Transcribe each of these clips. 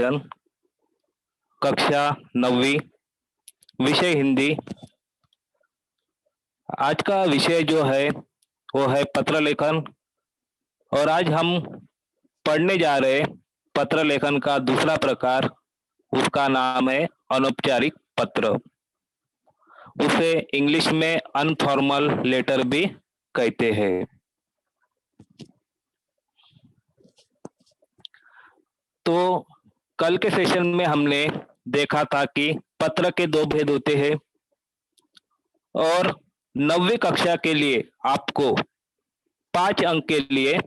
Session, कक्षा 9वीं, विषय हिंदी। आज का विषय जो है वो है पत्र लेखन, और आज हम पढ़ने जा रहे पत्र लेखन का दूसरा प्रकार। उसका नाम है अनौपचारिक पत्र। उसे इंग्लिश में अनफॉर्मल लेटर भी कहते हैं। तो कल के सेशन में हमने देखा था कि पत्र के दो भेद होते हैं, और 9वीं कक्षा के लिए आपको 5 अंक के लिए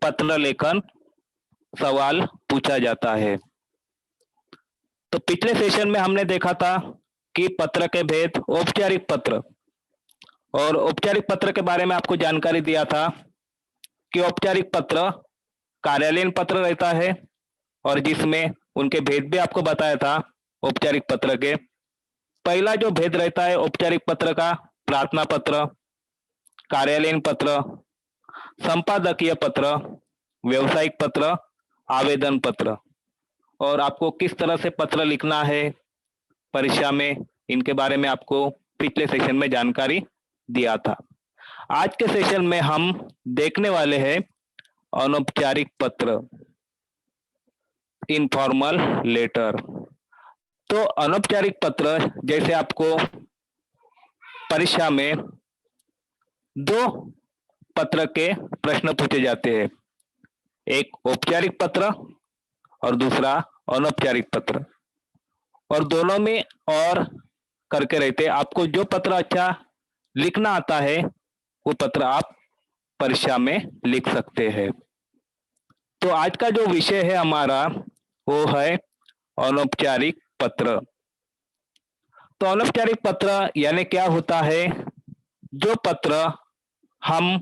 पत्र लेखन सवाल पूछा जाता है। तो पिछले सेशन में हमने देखा था कि पत्र के भेद, औपचारिक पत्र, और औपचारिक पत्र के बारे में आपको जानकारी दिया था कि औपचारिक पत्र कार्यालयीन पत्र रहता है, और जिसमें उनके भेद भी आपको बताया था। औपचारिक पत्र के पहला जो भेद रहता है औपचारिक पत्र का, प्रार्थना पत्र, कार्यालयीन पत्र, संपादकीय पत्र, व्यवसायिक पत्र, आवेदन पत्र। और आपको किस तरह से पत्र लिखना है परीक्षा में, इनके बारे में आपको पिछले सेशन में जानकारी दिया था। आज के सेशन में हम देखने वाले हैं अनौपचारिक पत्र, इनफॉर्मल लेटर। तो अनौपचारिक पत्र, जैसे आपको परीक्षा में 2 पत्र के प्रश्न पूछे जाते हैं, एक औपचारिक पत्र और दूसरा अनौपचारिक पत्र, और दोनों में और करके रहते। आपको जो पत्र अच्छा लिखना आता है वो पत्र आप परीक्षा में लिख सकते हैं। तो आज का जो विषय है हमारा वो है अनौपचारिक पत्र। तो अनौपचारिक पत्र यानी क्या होता है? जो पत्र हम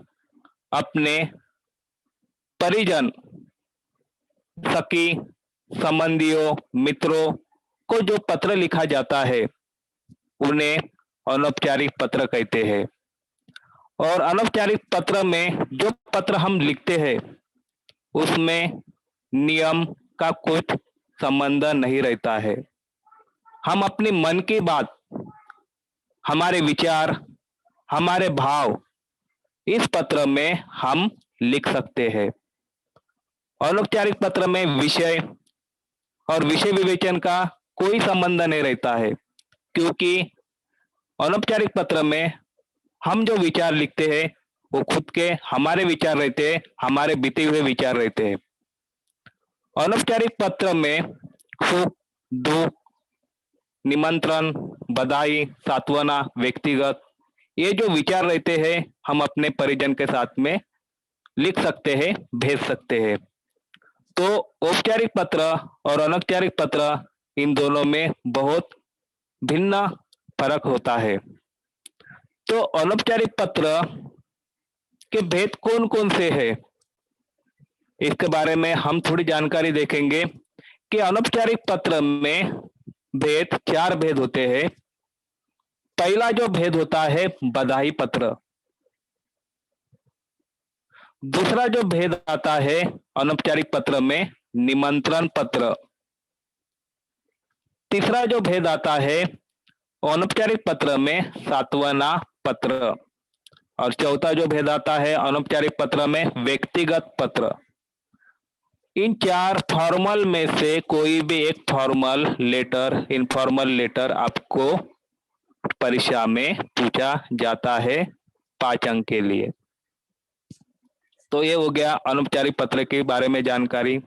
अपने परिजन, सखी, संबंधियों, मित्रों को जो पत्र लिखा जाता है उन्हें अनौपचारिक पत्र कहते हैं। और अनौपचारिक पत्र में जो पत्र हम लिखते हैं उसमें नियम का कुछ संबंध नहीं रहता है। हम अपनी मन की बात, हमारे विचार, हमारे भाव इस पत्र में हम लिख सकते हैं। अनौपचारिक पत्र में विषय और विषय विवेचन का कोई संबंध नहीं रहता है, क्योंकि अनौपचारिक पत्र में हम जो विचार लिखते हैं वो खुद के हमारे विचार रहते हैं, हमारे बीते हुए विचार रहते हैं। अनौपचारिक पत्र में सुख, दुख, निमंत्रण, बधाई, सांत्वना, व्यक्तिगत, ये जो विचार रहते हैं हम अपने परिजन के साथ में लिख सकते हैं, भेज सकते हैं। तो औपचारिक पत्र और अनौपचारिक पत्र, इन दोनों में बहुत भिन्न फर्क होता है। तो अनौपचारिक पत्र के भेद कौन कौन से हैं, इसके बारे में हम थोड़ी जानकारी देखेंगे कि अनौपचारिक पत्र में भेद 4 भेद होते हैं। पहला जो भेद होता है बधाई पत्र। दूसरा जो भेद आता है अनौपचारिक पत्र में निमंत्रण पत्र। तीसरा जो भेद आता है अनौपचारिक पत्र में सांत्वना पत्र। और चौथा जो भेद आता है अनौपचारिक पत्र में व्यक्तिगत पत्र। इन 4 फॉर्मल में से कोई भी एक फॉर्मल लेटर, इनफॉर्मल लेटर आपको परीक्षा में पूछा जाता है 5 अंक के लिए। तो ये हो गया अनौपचारिक पत्र के बारे में जानकारी।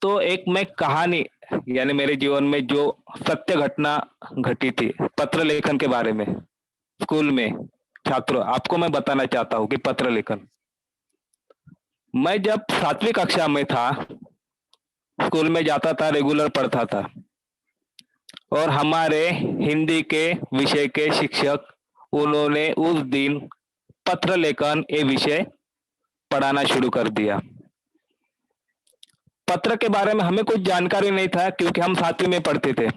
तो एक मैं कहानी, यानी मेरे जीवन में जो सत्य घटना घटी थी पत्र लेखन के बारे में, स्कूल में छात्रों, आपको मैं बताना चाहता हूँ कि पत्र लेखन। मैं जब 7वीं कक्षा में था, स्कूल में जाता था, रेगुलर पढ़ता था, और हमारे हिंदी के विषय के शिक्षक, उन्होंने उस दिन पत्र लेखन ये विषय पढ़ाना शुरू कर दिया। पत्र के बारे में हमें कुछ जानकारी नहीं था, क्योंकि हम 7वीं में पढ़ते थे।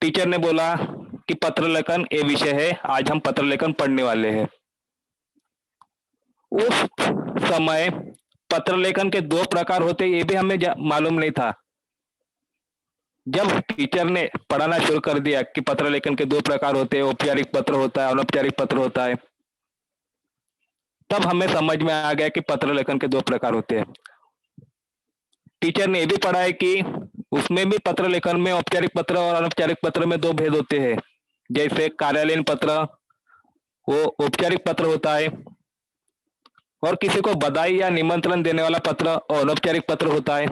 टीचर ने बोला कि पत्र लेखन ये विषय है, आज हम पत्र लेखन पढ़ने वाले हैं। उस समय पत्र लेखन के 2 प्रकार होते ये भी हमें मालूम नहीं था। जब टीचर ने पढ़ाना शुरू कर दिया कि पत्र लेखन के 2 प्रकार होते हैं, औपचारिक पत्र होता है, अनौपचारिक पत्र होता है, तब हमें समझ में आ गया कि पत्र लेखन के 2 प्रकार होते हैं। टीचर ने ये भी पढ़ा है कि उसमें भी पत्र लेखन में औपचारिक पत्र और अनौपचारिक पत्र में 2 भेद होते हैं। जैसे कार्यालयीन पत्र वो औपचारिक पत्र होता है और किसी को बधाई या निमंत्रण देने वाला पत्र अनौपचारिक पत्र होता है।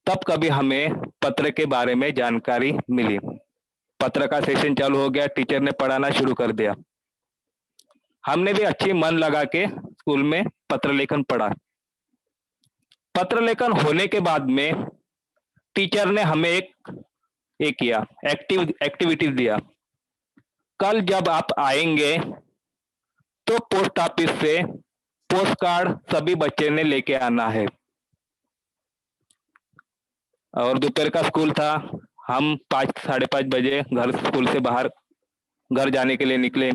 तब कभी हमें पत्र के बारे में जानकारी मिली। पत्र का सेशन चालू हो गया, टीचर ने पढ़ाना शुरू कर दिया। हमने भी अच्छी मन लगा के स्कूल में पत्र लेखन पढ़ा। पत्र लेखन होने के बाद में टीचर ने हमें एक किया एक्टिविटीज दिया। कल जब आप आएंगे तो पोस्ट ऑफिस से पोस्ट कार्ड सभी बच्चे ने लेके आना है। और दोपहर का स्कूल था, हम 5 साढ़े 5 बजे स्कूल से बाहर घर जाने के लिए निकले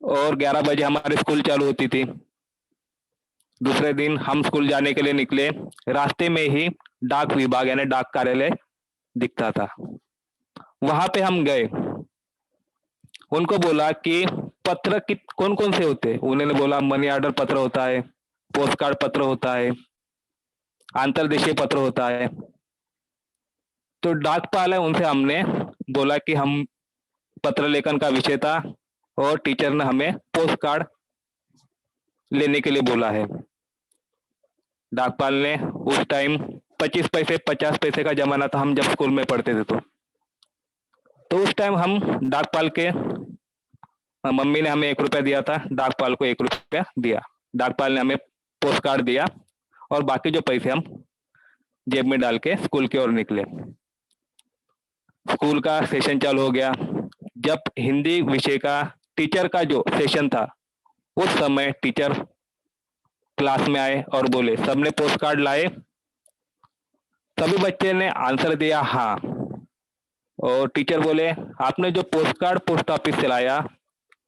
और 11 बजे हमारी स्कूल चालू होती थी। दूसरे दिन हम स्कूल जाने के लिए निकले, रास्ते में ही डाक विभाग यानी डाक कार्यालय दिखता था। वहां पे हम गए, उनको बोला कि पत्र कौन कौन से होते हैं। उन्होंने बोला मनी ऑर्डर पत्र होता है, पोस्ट कार्ड पत्र होता है, अंतर्देशीय पत्र होता है। तो डाकपाल है, उनसे हमने बोला कि हम पत्र लेखन का विषय था और टीचर ने हमें पोस्ट कार्ड लेने के लिए बोला है। डाकपाल ने उस टाइम 25 पैसे 50 पैसे का जमाना था, हम जब स्कूल में पढ़ते थे तो उस टाइम हम डाकपाल के मम्मी ने हमें 1 रुपया दिया था, डाकपाल को 1 रुपया दिया। डाकपाल ने हमें पोस्ट कार्ड दिया और बाकी जो पैसे हम जेब में डाल के स्कूल की ओर निकले। स्कूल का सेशन चालू हो गया। जब हिंदी विषय का टीचर का जो सेशन था उस समय टीचर क्लास में आए और बोले सबने पोस्ट कार्ड लाए। सभी बच्चे ने आंसर दिया हाँ। और टीचर बोले आपने जो पोस्ट कार्ड पोस्ट ऑफिस से लाया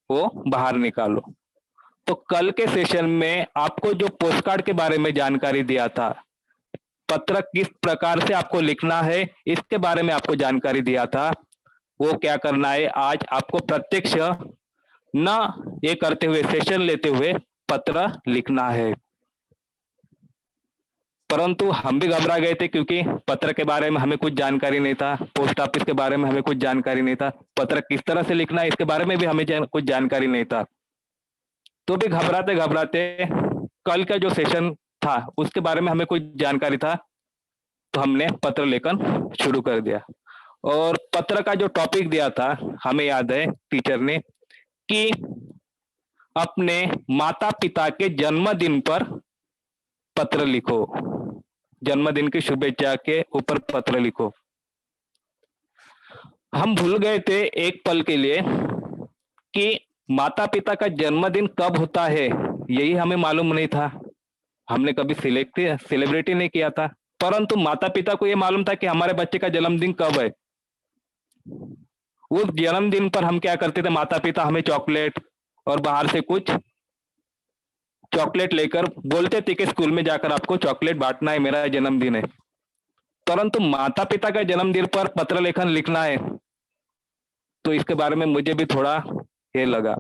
वो बाहर निकालो। तो कल के सेशन में आपको जो पोस्ट कार्ड के बारे में जानकारी दिया था, पत्र किस प्रकार से आपको लिखना है इसके बारे में आपको जानकारी दिया था, वो क्या करना है आज आपको प्रत्यक्ष न ये करते हुए सेशन लेते हुए पत्र लिखना है। परंतु हम भी घबरा गए थे क्योंकि पत्र के बारे में हमें कुछ जानकारी नहीं था, पोस्ट ऑफिस के बारे में हमें कुछ जानकारी नहीं था, पत्र किस तरह से लिखना है इसके बारे में भी हमें कुछ जानकारी नहीं था। तो भी घबराते घबराते कल का जो सेशन था उसके बारे में हमें कुछ जानकारी था, तो हमने पत्र लेखन शुरू कर दिया। और पत्र का जो टॉपिक दिया था हमें याद है टीचर ने कि अपने माता पिता के जन्मदिन पर पत्र लिखो, जन्मदिन की शुभेच्छा के ऊपर पत्र लिखो। हम भूल गए थे एक पल के लिए कि माता पिता का जन्मदिन कब होता है, यही हमें मालूम नहीं था। हमने कभी सेलिब्रेट नहीं किया था, परंतु माता पिता को यह मालूम था कि हमारे बच्चे का जन्मदिन कब है। उस जन्मदिन पर हम क्या करते थे, माता पिता हमें चॉकलेट और बाहर से कुछ चॉकलेट लेकर बोलते थे कि स्कूल में जाकर आपको चॉकलेट बांटना है, मेरा जन्मदिन है। परंतु माता पिता का जन्मदिन पर पत्र लेखन लिखना है, तो इसके बारे में मुझे भी थोड़ा ये लगा।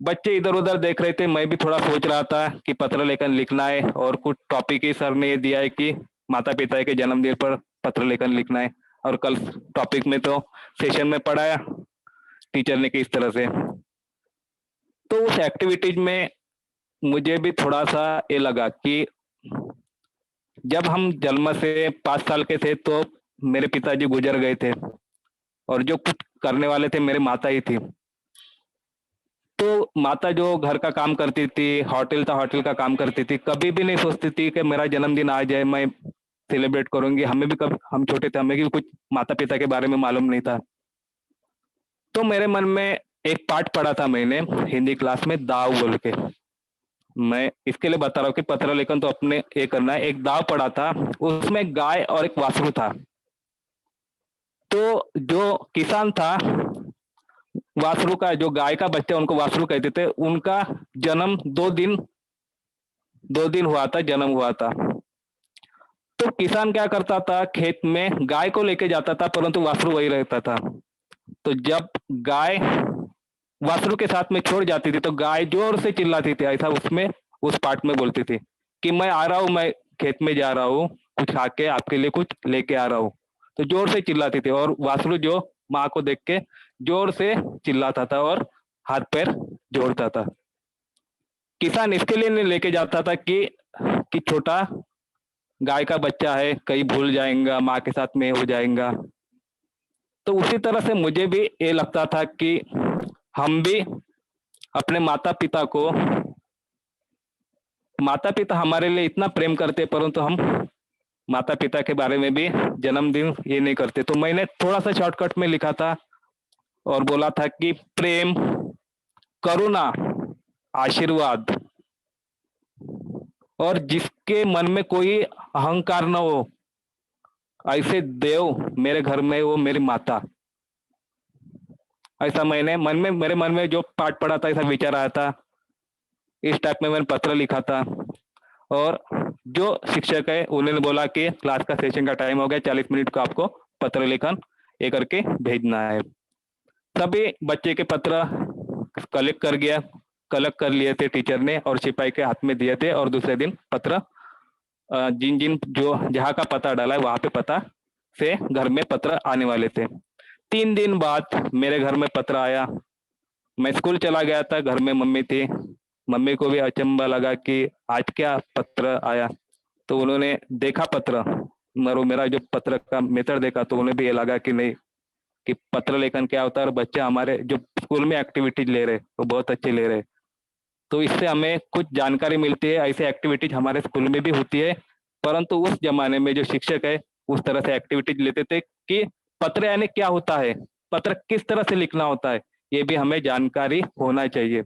बच्चे इधर उधर देख रहे थे, मैं भी थोड़ा सोच रहा था कि पत्र लेखन लिखना है और कुछ टॉपिक ही सर ने ये दिया है कि माता पिता के जन्मदिन पर पत्र लेखन लिखना है। और कल टॉपिक में तो सेशन में पढ़ाया टीचर ने कि इस तरह से। तो उस एक्टिविटीज में मुझे भी थोड़ा सा ये लगा कि जब हम जन्म से 5 साल के थे तो मेरे पिताजी गुजर गए थे और जो कुछ करने वाले थे मेरे माता ही थी। तो माता जो घर का काम करती थी, होटल था होटल का काम करती थी, कभी भी नहीं सोचती थी कि मेरा जन्मदिन आ जाए मैं सेलिब्रेट करूंगी। हमें भी कभी, हम छोटे थे, हमें भी कुछ माता पिता के बारे में मालूम नहीं था। तो मेरे मन में एक पाठ पढ़ा था मैंने हिंदी क्लास में, दाव बोल के। मैं इसके लिए बता रहा हूँ कि पत्र लेखन तो अपने ये करना है। एक दाव पढ़ा था, उसमें गाय और एक वासरू था। तो जो किसान था, वासरू का जो गाय का बच्चा उनको वासरू कहते थे, उनका जन्म 2 दिन 2 दिन हुआ था, जन्म हुआ था। तो किसान क्या करता था, खेत में गाय को लेके जाता था, परंतु वासरू वही रहता था। तो जब गाय वासरू के साथ में छोड़ जाती थी, तो गाय जोर से चिल्लाती थी, ऐसा उसमें उस पार्ट में बोलती थी कि मैं आ रहा हूँ, मैं खेत में जा रहा हूँ, कुछ आके आपके लिए कुछ लेके आ रहा हूँ। तो जोर से चिल्लाती थी और वासरू जो माँ को देख के जोर से चिल्लाता था और हाथ पैर जोड़ता था। किसान इसके लिए नहीं लेके जाता था कि छोटा गाय का बच्चा है, कहीं भूल जाएगा, माँ के साथ में हो जाएगा। तो उसी तरह से मुझे भी ये लगता था कि हम भी अपने माता पिता हमारे लिए इतना प्रेम करते, परंतु हम माता पिता के बारे में भी जन्मदिन ये नहीं करते। तो मैंने थोड़ा सा शॉर्टकट में लिखा था और बोला था कि प्रेम, करुणा, आशीर्वाद, और जिसके मन में कोई अहंकार न हो, ऐसे देव मेरे घर में वो मेरी माता। ऐसा मैंने मेरे मन में जो पाठ पढ़ा था, ऐसा विचार आया था, इस टाइप में मैंने पत्र लिखा था। और जो शिक्षक है उन्होंने बोला कि क्लास का सेशन का टाइम हो गया, 40 मिनट का आपको पत्र लेखन ये करके भेजना है। सभी बच्चे के पत्र कलेक्ट कर लिए थे टीचर ने और सिपाही के हाथ में दिए थे, और दूसरे दिन पत्र जिन जिन जो जहाँ का पता डाला है वहां पे पता से घर में पत्र आने वाले थे। 3 दिन बाद मेरे घर में पत्र आया। मैं स्कूल चला गया था, घर में मम्मी थी। मम्मी को भी अचंबा लगा कि आज क्या पत्र आया। तो उन्होंने देखा पत्र, मेरा जो पत्र का मेथड देखा, तो उन्हें भी ये लगा कि नहीं, कि पत्र लेखन क्या होता है, और बच्चे हमारे जो स्कूल में एक्टिविटीज ले रहे वो बहुत अच्छे ले रहे। तो इससे हमें कुछ जानकारी मिलती है। ऐसी एक्टिविटीज हमारे स्कूल में भी होती है, परंतु उस जमाने में जो शिक्षक है उस तरह से एक्टिविटीज लेते थे कि पत्र यानी क्या होता है, पत्र किस तरह से लिखना होता है, ये भी हमें जानकारी होना चाहिए।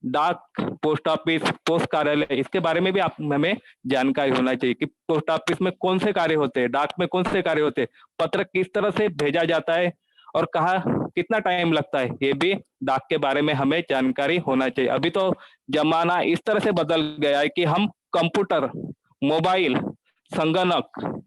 डाक, पोस्ट ऑफिस, पोस्ट कार्यालय, इसके बारे में भी आप हमें जानकारी होना चाहिए कि पोस्ट ऑफिस में कौन से कार्य होते हैं, डाक में कौन से कार्य होते हैं, पत्र किस तरह से भेजा जाता है और कहाँ कितना टाइम लगता है, ये भी डाक के बारे में हमें जानकारी होना चाहिए। अभी तो जमाना इस तरह से बदल गया है कि हम कंप्यूटर, मोबाइल, संगणक,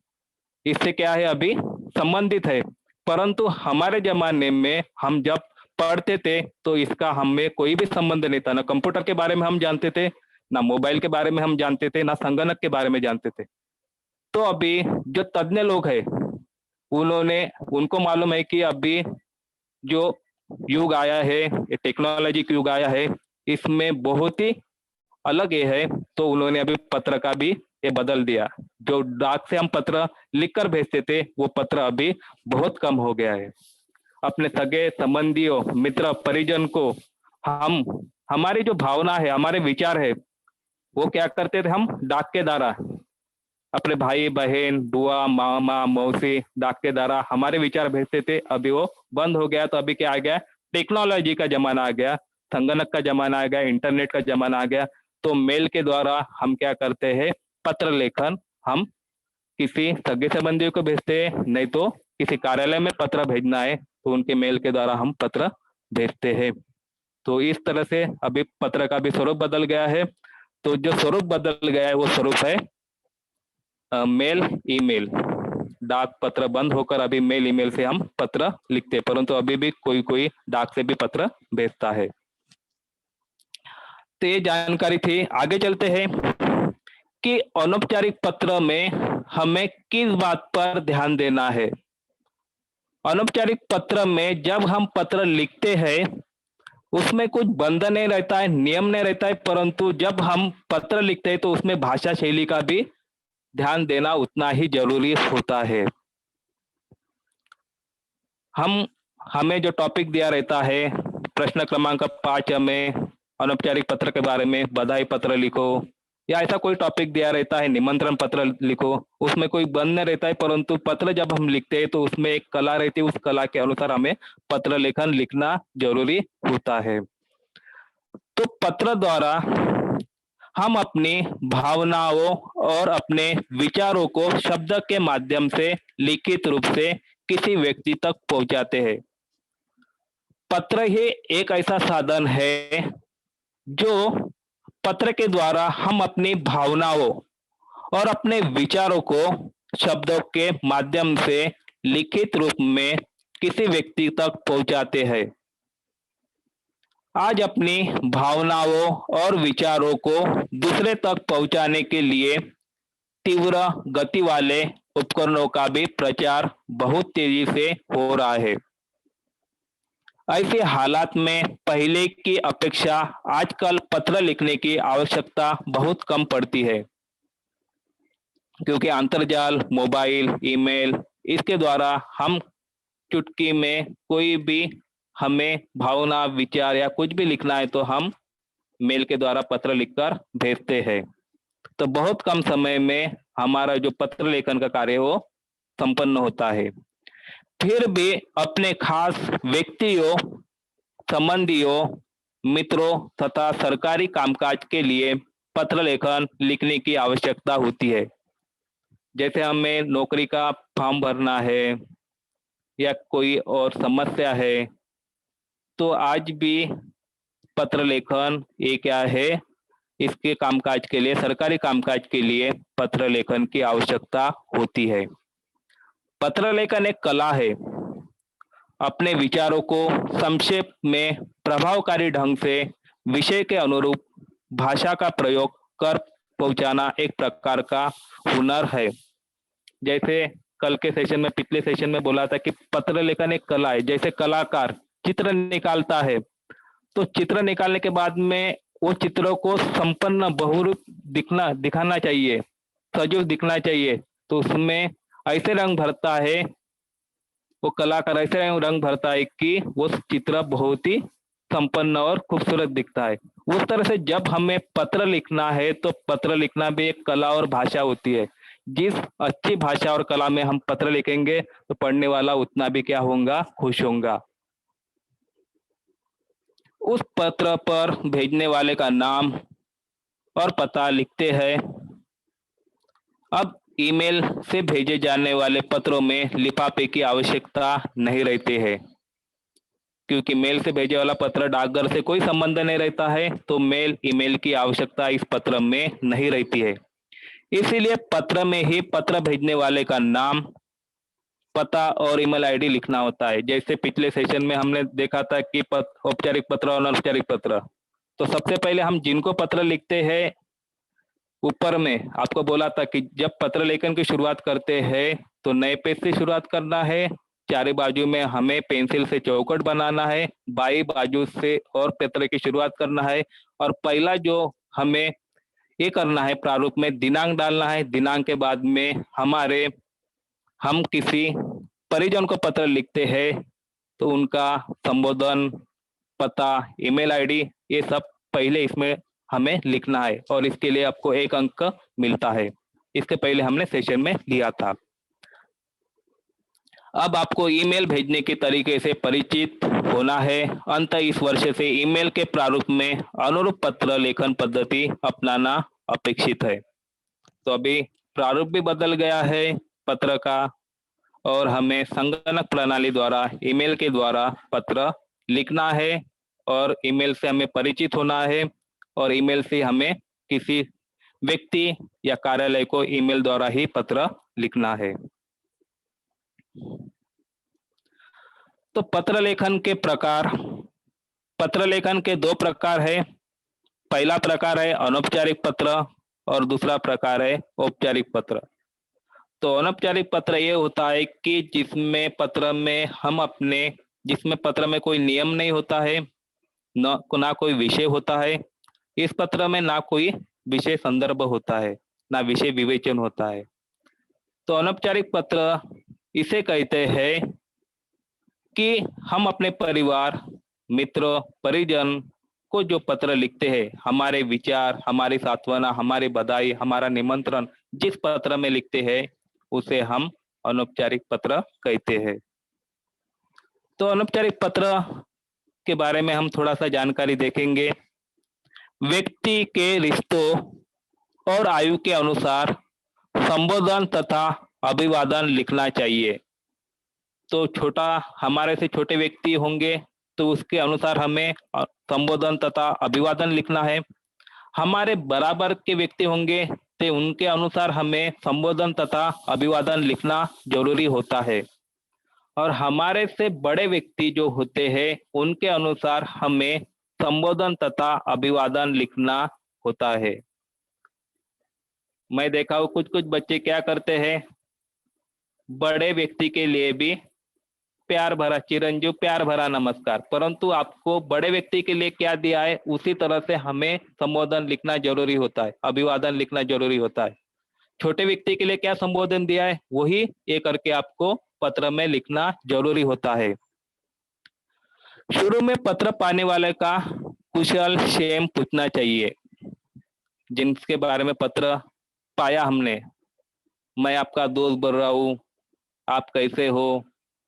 इससे क्या है अभी संबंधित है, परंतु हमारे जमाने में हम जब पढ़ते थे तो इसका हमें कोई भी संबंध नहीं था। ना कंप्यूटर के बारे में हम जानते थे, ना मोबाइल के बारे में हम जानते थे, ना संगणक के बारे में जानते थे। तो अभी जो तज्ञ लोग हैं उन्होंने उनको मालूम है कि अभी जो युग आया है, ये टेक्नोलॉजी का युग आया है, इसमें बहुत ही अलग ये है। तो उन्होंने अभी पत्र का भी ये बदल दिया। जो डाक से हम पत्र लिखकर भेजते थे वो पत्र अभी बहुत कम हो गया है। अपने सगे संबंधियों, मित्र, परिजन को हम हमारी जो भावना है, हमारे विचार है, वो क्या करते थे, हम डाक के द्वारा अपने भाई बहन, बुआ, मामा, मौसी, डाक के द्वारा हमारे विचार भेजते थे। अभी वो बंद हो गया। तो अभी क्या आ गया, टेक्नोलॉजी का जमाना आ गया, संगणक का जमाना आ गया, इंटरनेट का जमाना आ गया। तो मेल के द्वारा हम क्या करते हैं, पत्र लेखन हम किसी सगे संबंधियों को भेजते हैं, नहीं तो किसी कार्यालय में पत्र भेजना है तो उनके मेल के द्वारा हम पत्र भेजते हैं। तो इस तरह से अभी पत्र का भी स्वरूप बदल गया है। तो जो स्वरूप बदल गया है वो स्वरूप है मेल, ईमेल। डाक पत्र बंद होकर अभी मेल, ईमेल से हम पत्र लिखते हैं, परंतु अभी भी कोई कोई डाक से भी पत्र भेजता है। तो ये जानकारी थी। आगे चलते हैं कि अनौपचारिक पत्र में हमें किस बात पर ध्यान देना है। अनौपचारिक पत्र में जब हम पत्र लिखते हैं उसमें कुछ बंधन नहीं रहता है, नियम नहीं रहता है, परंतु जब हम पत्र लिखते हैं तो उसमें भाषा शैली का भी ध्यान देना उतना ही जरूरी होता है। हमें जो टॉपिक दिया रहता है, प्रश्न क्रमांक 5 में अनौपचारिक पत्र के बारे में बधाई पत्र लिखो, या ऐसा कोई टॉपिक दिया रहता है निमंत्रण पत्र लिखो, उसमें कोई बंध नहीं रहता है, परंतु पत्र जब हम लिखते हैं तो उसमें एक कला रहती है, उस कला के अनुसार हमें पत्र लेखन लिखना जरूरी होता है। तो पत्र द्वारा हम अपनी भावनाओं और अपने विचारों को शब्द के माध्यम से लिखित रूप से किसी व्यक्ति तक पहुंचाते हैं। पत्र ही एक ऐसा साधन है जो पत्र के द्वारा हम अपनी भावनाओं और अपने विचारों को शब्दों के माध्यम से लिखित रूप में किसी व्यक्ति तक पहुंचाते हैं। आज अपनी भावनाओं और विचारों को दूसरे तक पहुंचाने के लिए तीव्र गति वाले उपकरणों का भी प्रचार बहुत तेजी से हो रहा है। ऐसे हालात में पहले की अपेक्षा आजकल पत्र लिखने की आवश्यकता बहुत कम पड़ती है, क्योंकि अंतर्जाल, मोबाइल, ईमेल, इसके द्वारा हम चुटकी में कोई भी हमें भावना, विचार या कुछ भी लिखना है तो हम मेल के द्वारा पत्र लिखकर भेजते हैं। तो बहुत कम समय में हमारा जो पत्र लेखन का कार्य है वो संपन्न होता है। फिर भी अपने खास व्यक्तियों, संबंधियों, मित्रों तथा सरकारी कामकाज के लिए पत्र लेखन लिखने की आवश्यकता होती है। जैसे हमें नौकरी का फॉर्म भरना है या कोई और समस्या है, तो आज भी पत्र लेखन ये क्या है, इसके कामकाज के लिए, सरकारी कामकाज के लिए पत्र लेखन की आवश्यकता होती है। पत्र लेखन एक कला है। अपने विचारों को संक्षेप में प्रभावकारी ढंग से विषय के अनुरूप भाषा का प्रयोग कर पहुंचाना एक प्रकार का हुनर है। जैसे कल के सेशन में, पिछले सेशन में बोला था कि पत्र लेखन एक कला है। जैसे कलाकार चित्र निकालता है, तो चित्र निकालने के बाद में वो चित्रों को संपन्न बहुरूप दिखाना चाहिए, सजीव दिखना चाहिए। तो उसमें ऐसे रंग भरता है, वो कलाकार ऐसे रंग भरता है कि वो चित्र बहुत ही संपन्न और खूबसूरत दिखता है। उस तरह से जब हमें पत्र लिखना है तो पत्र लिखना भी एक कला और भाषा होती है। जिस अच्छी भाषा और कला में हम पत्र लिखेंगे तो पढ़ने वाला उतना भी क्या होगा, खुश होगा। उस पत्र पर भेजने वाले का नाम और पता लिखते हैं। अब ईमेल से भेजे जाने वाले पत्रों में लिफाफे की आवश्यकता नहीं रहती है, क्योंकि मेल से भेजे वाला पत्र डाकघर से कोई संबंध नहीं रहता है, तो मेल ईमेल की आवश्यकता इस पत्र में नहीं रहती है। इसीलिए पत्र में ही पत्र भेजने वाले का नाम, पता और ईमेल आईडी लिखना होता है। जैसे पिछले सेशन में हमने देखा था कि औपचारिक पत्र और अनौपचारिक पत्र। तो सबसे पहले हम जिनको पत्र लिखते हैं, ऊपर में आपको बोला था कि जब पत्र लेखन की शुरुआत करते हैं तो नए पेज से शुरुआत करना है। चारों बाजू में हमें पेंसिल से चौखट बनाना है, बाई बाजू से और पत्र की शुरुआत करना है। और पहला जो हमें ये करना है, प्रारूप में दिनांक डालना है। दिनांक के बाद में हम किसी परिजन को पत्र लिखते हैं तो उनका संबोधन, पता, ईमेल आईडी, ये सब पहले इसमें हमें लिखना है और इसके लिए आपको 1 अंक मिलता है। इसके पहले हमने सेशन में लिया था। अब आपको ईमेल भेजने के तरीके से परिचित होना है। अंत इस वर्ष से ईमेल के प्रारूप में अनुरूप पत्र लेखन पद्धति अपनाना अपेक्षित है। तो अभी प्रारूप भी बदल गया है पत्र का, और हमें संगणक प्रणाली द्वारा ईमेल के द्वारा पत्र लिखना है और ईमेल से हमें परिचित होना है, और ईमेल से हमें किसी व्यक्ति या कार्यालय को ईमेल द्वारा ही पत्र लिखना है। तो पत्र लेखन के प्रकार, पत्र लेखन के 2 प्रकार है। पहला प्रकार है अनौपचारिक पत्र और दूसरा प्रकार है औपचारिक पत्र। तो अनौपचारिक पत्र ये होता है कि जिसमें पत्र में कोई नियम नहीं होता है, ना कोई विषय होता है। इस पत्र में ना कोई विषय संदर्भ होता है, ना विषय विवेचन होता है। तो अनौपचारिक पत्र इसे कहते हैं कि हम अपने परिवार, मित्र, परिजन को जो पत्र लिखते हैं, हमारे विचार, हमारी सांत्वना, हमारी बधाई, हमारा निमंत्रण जिस पत्र में लिखते हैं उसे हम अनौपचारिक पत्र कहते हैं। तो अनौपचारिक पत्र के बारे में हम थोड़ा सा जानकारी देखेंगे। व्यक्ति के रिश्तों और आयु के अनुसार संबोधन तथा अभिवादन लिखना चाहिए। तो हमारे से छोटे व्यक्ति होंगे तो उसके अनुसार हमें संबोधन तथा अभिवादन लिखना है। हमारे बराबर के व्यक्ति होंगे तो उनके अनुसार हमें संबोधन तथा अभिवादन लिखना जरूरी होता है, और हमारे से बड़े व्यक्ति जो होते हैं उनके अनुसार हमें संबोधन तथा अभिवादन लिखना होता है। मैं देखा हूँ कुछ कुछ बच्चे क्या करते हैं, बड़े व्यक्ति के लिए भी प्यार भरा चिरंजीव प्यार भरा नमस्कार, परंतु आपको बड़े व्यक्ति के लिए क्या दिया है उसी तरह से हमें संबोधन लिखना जरूरी होता है, अभिवादन लिखना जरूरी होता है। छोटे व्यक्ति के लिए क्या संबोधन दिया है वही ये करके आपको पत्र में लिखना जरूरी होता है। शुरू में पत्र पाने वाले का कुशल क्षेम पूछना चाहिए। जिनके बारे में पत्र पाया हमने, मैं आपका दोस्त बोल रहा हूँ, आप कैसे हो,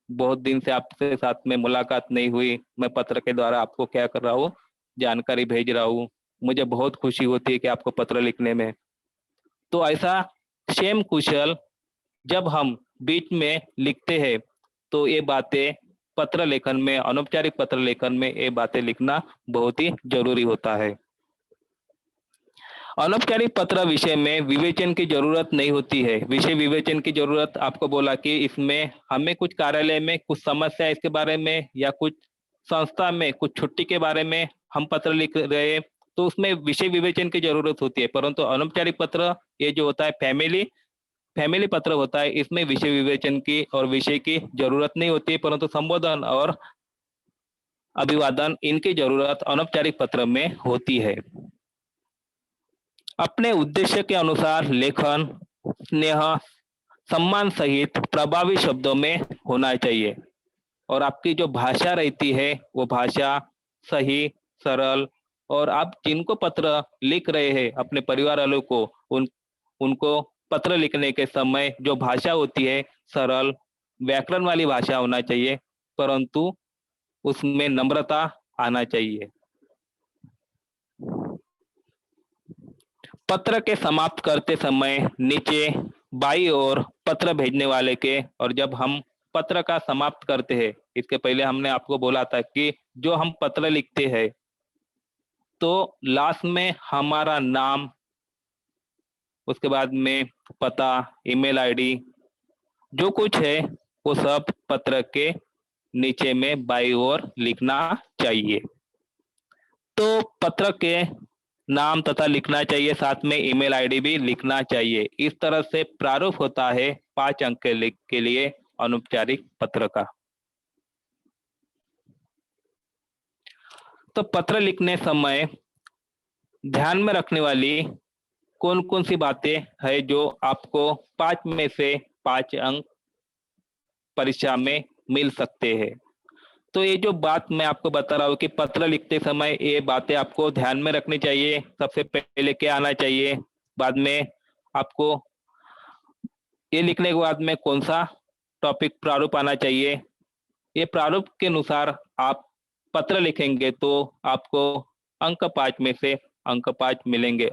बहुत दिन से आपसे साथ में मुलाकात नहीं हुई, मैं पत्र के द्वारा आपको क्या कर रहा हूँ, जानकारी भेज रहा हूँ, मुझे बहुत खुशी होती है कि आपको पत्र लिखने में। तो ऐसा क्षेम कुशल जब हम बीच में लिखते हैं तो ये बातें पत्र लेखन में, अनौपचारिक पत्र लेखन में ये बातें लिखना बहुत ही जरूरी होता है। अनौपचारिक पत्र विषय में विवेचन की जरूरत नहीं होती है। विषय विवेचन की जरूरत आपको बोला कि इसमें हमें कुछ कार्यालय में कुछ समस्या इसके बारे में या कुछ संस्था में कुछ छुट्टी के बारे में हम पत्र लिख रहे हैं तो उसमें विषय विवेचन की जरूरत होती है, परंतु अनौपचारिक पत्र ये जो होता है फैमिली पत्र होता है, इसमें विषय विवेचन की और विषय की जरूरत नहीं होती है, परंतु संबोधन और अभिवादन इनकी जरूरत अनौपचारिक पत्र में होती है। अपने उद्देश्य के अनुसार लेखन स्नेह सम्मान सहित प्रभावी शब्दों में होना चाहिए, और आपकी जो भाषा रहती है वो भाषा सही सरल, और आप जिनको पत्र लिख रहे हैं अपने परिवार वालों को उनको पत्र लिखने के समय जो भाषा होती है सरल व्याकरण वाली भाषा होना चाहिए, परंतु उसमें नम्रता आना चाहिए। पत्र के समाप्त करते समय नीचे बाई ओर पत्र भेजने वाले के, और जब हम पत्र का समाप्त करते हैं इसके पहले हमने आपको बोला था कि जो हम पत्र लिखते हैं तो लास्ट में हमारा नाम, उसके बाद में पता, ईमेल आईडी जो कुछ है वो सब पत्र के नीचे में बाई ओर लिखना चाहिए। तो पत्र के नाम तथा लिखना चाहिए, साथ में ईमेल आईडी भी लिखना चाहिए। इस तरह से प्रारूप होता है 5 अंक के लिए अनौपचारिक पत्र का। तो पत्र लिखने समय ध्यान में रखने वाली कौन कौन सी बातें है जो आपको 5 में से 5 अंक परीक्षा में मिल सकते हैं। तो ये जो बात मैं आपको बता रहा हूँ कि पत्र लिखते समय ये बातें आपको ध्यान में रखनी चाहिए। सबसे पहले क्या आना चाहिए, बाद में आपको ये लिखने के बाद में कौन सा टॉपिक प्रारूप आना चाहिए। ये प्रारूप के अनुसार आप पत्र लिखेंगे तो आपको अंक 5 में से अंक 5 मिलेंगे।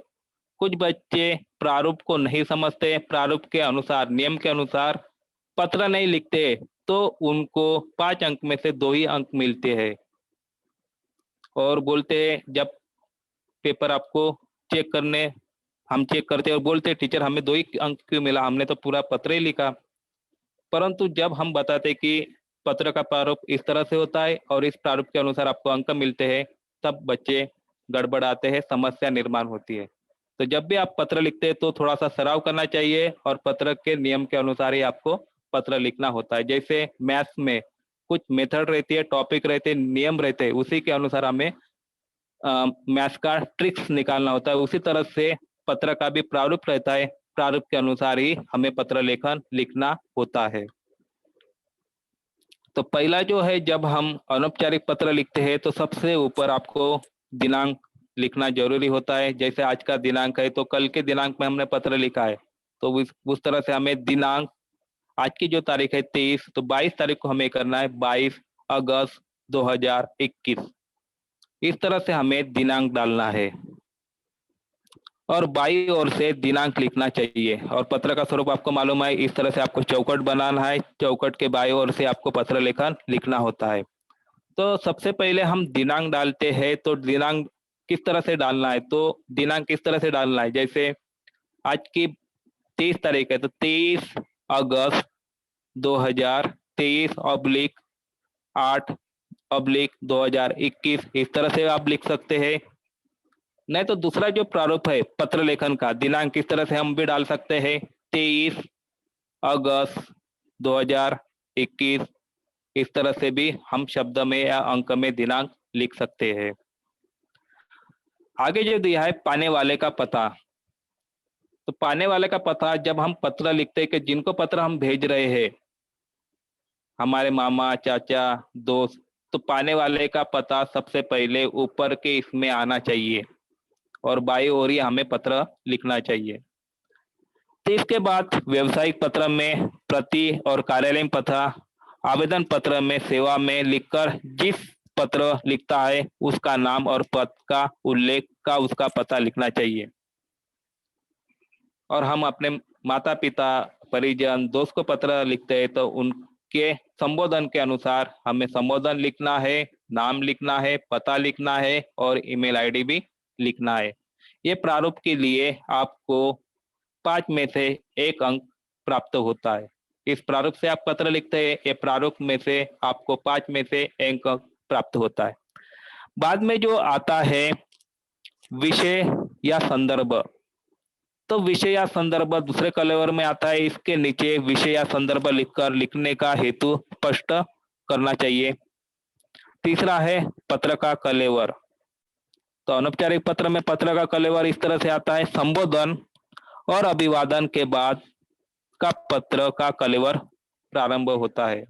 कुछ बच्चे प्रारूप को नहीं समझते, प्रारूप के अनुसार नियम के अनुसार पत्र नहीं लिखते तो उनको 5 अंक में से 2 ही अंक मिलते हैं, और बोलते जब पेपर आपको चेक करने हम चेक करते और बोलते टीचर हमें 2 ही अंक क्यों मिला, हमने तो पूरा पत्र ही लिखा। परंतु जब हम बताते कि पत्र का प्रारूप इस तरह से होता है और इस प्रारूप के अनुसार आपको अंक मिलते हैं, तब बच्चे गड़बड़ाते हैं, समस्या निर्माण होती है। तो जब भी आप पत्र लिखते हैं तो थोड़ा सा सराव करना चाहिए और पत्र के नियम के अनुसार ही आपको पत्र लिखना होता है। जैसे मैथ्स में कुछ मेथड रहती है, टॉपिक रहते हैं, नियम रहते हैं, उसी के अनुसार हमें मैथ्स का ट्रिक्स निकालना होता है। उसी तरह से पत्र का भी प्रारूप रहता है, प्रारूप के अनुसार ही हमें पत्र लेखन लिखना होता है। तो पहला जो है, जब हम अनौपचारिक पत्र लिखते हैं तो सबसे ऊपर आपको दिनांक लिखना जरूरी होता है। जैसे आज का दिनांक है तो कल के दिनांक में हमने पत्र लिखा है, तो उस तरह से हमें दिनांक, आज की जो तारीख है 23, तो 22 तारीख को हमें करना है 22 अगस्त 2021। इस तरह से हमें दिनांक डालना है और बाई ओर से दिनांक लिखना चाहिए। और पत्र का स्वरूप आपको मालूम है, इस तरह से आपको चौकट बनाना है, चौकट के बाई ओर से आपको पत्र लेखन लिखना होता है। तो सबसे पहले हम दिनांक डालते हैं, तो दिनांक किस तरह से डालना है, तो दिनांक किस तरह से डालना है। जैसे आज की 30 तारीख है तो 23 अगस्त 2023/8/2021 इस तरह से आप लिख सकते हैं। नहीं तो दूसरा जो प्रारूप है पत्र लेखन का, दिनांक किस तरह से हम भी डाल सकते हैं, 23 अगस्त 2021 इस तरह से भी हम शब्द में या अंक में दिनांक लिख सकते हैं। आगे जो दिया है पाने वाले का पता, तो पाने वाले का पता जब हम पत्र लिखते हैं कि जिनको पत्र हम भेज रहे हैं, हमारे मामा चाचा दोस्त, तो पाने वाले का पता सबसे पहले ऊपर के इसमें आना चाहिए और बाई ओर ही हमें पत्र लिखना चाहिए। तो इसके बाद व्यवसायिक पत्र में प्रति और कार्यालयीन पत्र, आवेदन पत्र में सेवा में लिखकर जिस पत्र लिखता है उसका नाम और पद का उल्लेख का उसका पता लिखना चाहिए। और हम अपने माता पिता परिजन दोस्त को पत्र लिखते हैं तो उनके संबोधन के अनुसार हमें संबोधन लिखना है, नाम लिखना है, पता लिखना है और ईमेल आईडी भी लिखना है। ये प्रारूप के लिए आपको 5 में से 1 अंक प्राप्त होता है। इस प्रारूप से आप पत्र लिखते हैं, ये प्रारूप में से आपको 5 में से 1 अंक प्राप्त होता है। बाद में जो आता है विषय या संदर्भ, तो विषय या संदर्भ दूसरे कलेवर में आता है। इसके नीचे विषय या संदर्भ लिखकर लिखने का हेतु स्पष्ट करना चाहिए। तीसरा है पत्र का कलेवर, तो अनौपचारिक पत्र में पत्र का कलेवर इस तरह से आता है, संबोधन और अभिवादन के बाद का पत्र का कलेवर प्रारंभ होता है।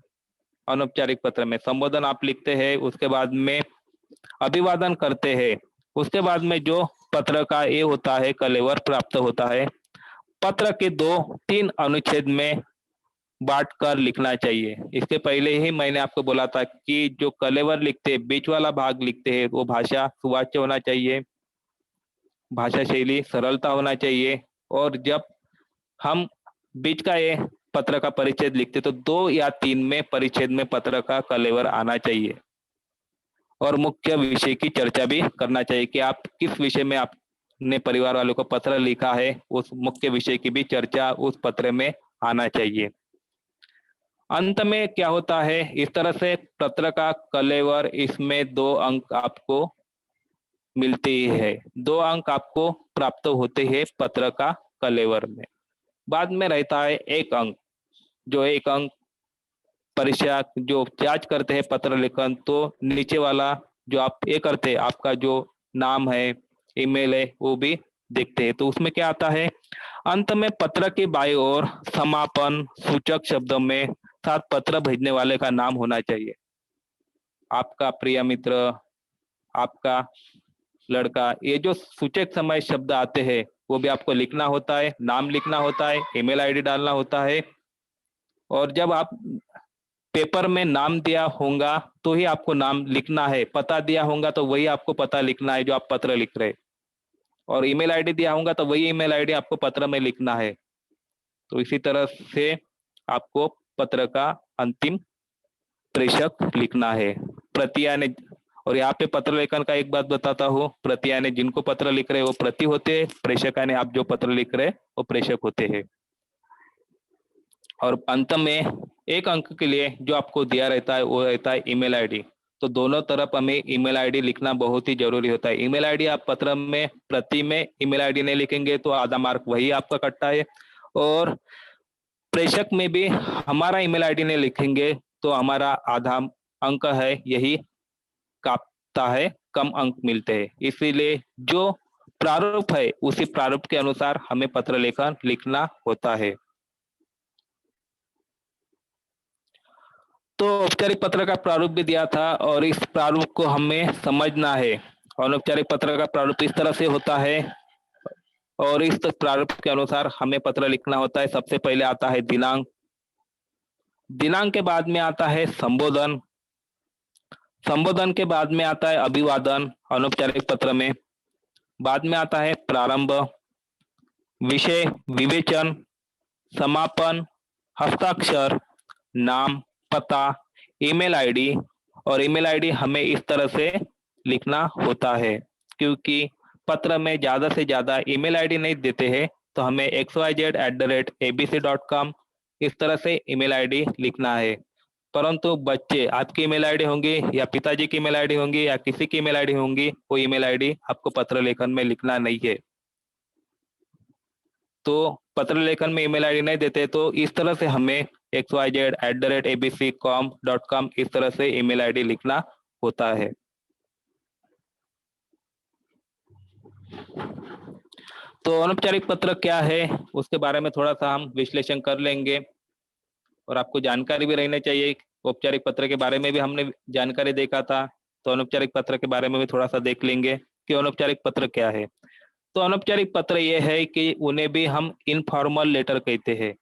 अनौपचारिक पत्र में संबोधन आप लिखते हैं, उसके बाद में अभिवादन करते हैं, उसके बाद में जो पत्र का ये होता है कलेवर प्राप्त होता है। पत्र के 2-3 अनुच्छेद में बांट कर लिखना चाहिए। इसके पहले ही मैंने आपको बोला था कि जो कलेवर लिखते हैं, बीच वाला भाग लिखते हैं, वो भाषा सुवाच्य होना चाहिए, भाषा शैली सरलता होना चाहिए। और जब हम बीच का ये पत्र का परिच्छेद लिखते तो 2 या 3 में परिच्छेद में पत्र का कलेवर आना चाहिए। और मुख्य विषय की चर्चा भी करना चाहिए कि आप किस विषय में आपने परिवार वालों को पत्र लिखा है, उस मुख्य विषय की भी चर्चा उस पत्र में आना चाहिए। अंत में क्या होता है, इस तरह से पत्र का कलेवर, इसमें 2 अंक आपको मिलते ही है, 2 अंक आपको प्राप्त होते हैं पत्र का कलेवर में। बाद में रहता है 1 अंक, जो 1 अंक परीक्षा जो जांच करते हैं पत्र लेखन, तो नीचे वाला जो आप ये करते हैं, आपका जो नाम है, ईमेल है, वो भी देखते हैं। तो उसमें क्या आता है, अंत में पत्र की बाई ओर समापन सूचक शब्दों में साथ पत्र भेजने वाले का नाम होना चाहिए। आपका प्रिय मित्र, आपका लड़का, ये जो सूचक समय शब्द आते हैं वो भी आपको लिखना होता है, नाम लिखना होता है, ईमेल आईडी डालना होता है। और जब आप पेपर में नाम दिया होगा तो ही आपको नाम लिखना है, पता दिया होगा तो वही आपको पता लिखना है जो आप पत्र लिख रहे हैं, और ईमेल आईडी दिया होगा तो वही ईमेल आईडी आपको पत्र में लिखना है। तो इसी तरह से आपको पत्र का अंतिम प्रेषक लिखना है। प्रतिया ने, और यहाँ पे पत्र लेखन का एक बात बताता हूँ, प्रतिया ने जिनको पत्र लिख रहे हैं वो प्रति होते हैं, प्रेषका ने आप जो पत्र लिख रहे हैं वो प्रेषक होते हैं। और अंत में 1 अंक के लिए जो आपको दिया रहता है वो रहता है ईमेल आईडी। तो दोनों तरफ हमें ईमेल आईडी लिखना बहुत ही जरूरी होता है। ईमेल आईडी आप पत्र में प्रति में ईमेल आईडी नहीं लिखेंगे तो आधा मार्क वही आपका कटता है, और प्रेषक में भी हमारा ईमेल आईडी नहीं लिखेंगे तो हमारा आधा अंक है यही काटता है, कम अंक मिलते हैं। इसीलिए जो प्रारूप है उसी प्रारूप के अनुसार हमें पत्र लेखन लिखना होता है। तो औपचारिक पत्र का प्रारूप भी दिया था और इस प्रारूप को हमें समझना है। अनौपचारिक पत्र का प्रारूप इस तरह से होता है और इस प्रारूप के अनुसार हमें पत्र लिखना होता है। सबसे पहले आता है दिनांक, दिनांक के बाद में आता है संबोधन, संबोधन के बाद में आता है अभिवादन अनौपचारिक पत्र में, बाद में आता है प्रारंभ, विषय विवेचन, समापन, हस्ताक्षर, नाम, पता, ईमेल आईडी। और ईमेल आईडी हमें इस तरह से लिखना होता है क्योंकि पत्र में ज़्यादा से ज़्यादा ईमेल आईडी नहीं देते हैं, तो हमें xyz@abc.com इस तरह से ईमेल आईडी लिखना है। परंतु बच्चे, आपकी ईमेल आईडी होंगी या पिताजी की ईमेल आईडी होंगी या किसी की ईमेल आईडी होंगी, वो ईमेल आईडी आपको पत्र लेखन में लिखना नहीं है। तो पत्र लेखन में ईमेल आईडी नहीं देते, तो इस तरह से हमें xyz@abc.com इस तरह से ईमेल आईडी लिखना होता है। तो अनौपचारिक पत्र क्या है, उसके बारे में थोड़ा सा हम विश्लेषण कर लेंगे और आपको जानकारी भी रहनी चाहिए। औपचारिक पत्र के बारे में भी हमने जानकारी देखा था, तो अनौपचारिक पत्र के बारे में भी थोड़ा सा देख लेंगे कि अनौपचारिक पत्र क्या है। तो अनौपचारिक पत्र ये है कि उन्हें भी हम इनफॉर्मल लेटर कहते हैं।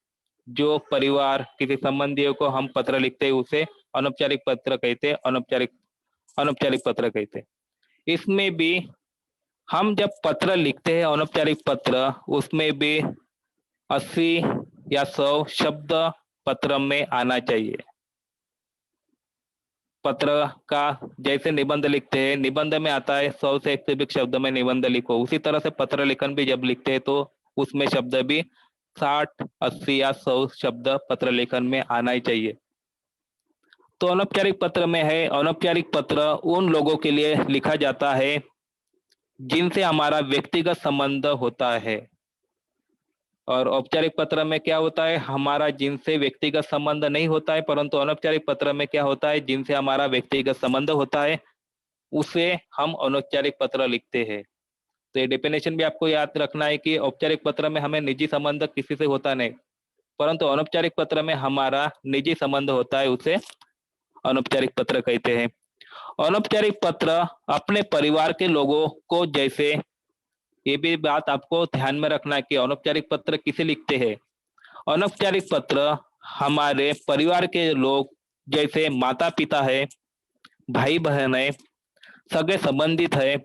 जो परिवार, किसी संबंधियों को हम पत्र लिखते हैं उसे अनौपचारिक पत्र कहते हैं, अनौपचारिक अनौपचारिक पत्र कहते हैं। इसमें भी हम जब पत्र लिखते हैं अनौपचारिक पत्र, उसमें भी 80 या 100 शब्द पत्र में आना चाहिए। पत्र का जैसे निबंध लिखते हैं, निबंध में आता है 100 से 120 शब्द में निबंध लिखो, उसी तरह से पत्र लेखन भी जब लिखते हैं तो उसमें शब्द भी 60, 80 या 100 शब्द पत्र लेखन में आना ही चाहिए। तो अनौपचारिक पत्र में है, अनौपचारिक पत्र उन लोगों के लिए लिखा जाता है जिनसे हमारा व्यक्तिगत संबंध होता है। और औपचारिक पत्र में क्या होता है, हमारा जिनसे व्यक्तिगत संबंध नहीं होता है, परंतु अनौपचारिक पत्र में क्या होता है, जिनसे हमारा व्यक्तिगत संबंध होता है उसे हम अनौपचारिक पत्र लिखते हैं। तो ये डेफिनेशन भी आपको याद रखना है कि औपचारिक पत्र में हमें निजी संबंध किसी से होता नहीं, परंतु अनौपचारिक पत्र में हमारा निजी संबंध होता है, उसे अनौपचारिक पत्र कहते हैं। अनौपचारिक पत्र अपने परिवार के लोगों को, जैसे ये भी बात आपको ध्यान में रखना है कि अनौपचारिक पत्र किसे लिखते हैं। अनौपचारिक पत्र हमारे परिवार के लोग, जैसे माता पिता है, भाई बहन है, सगे संबंधित है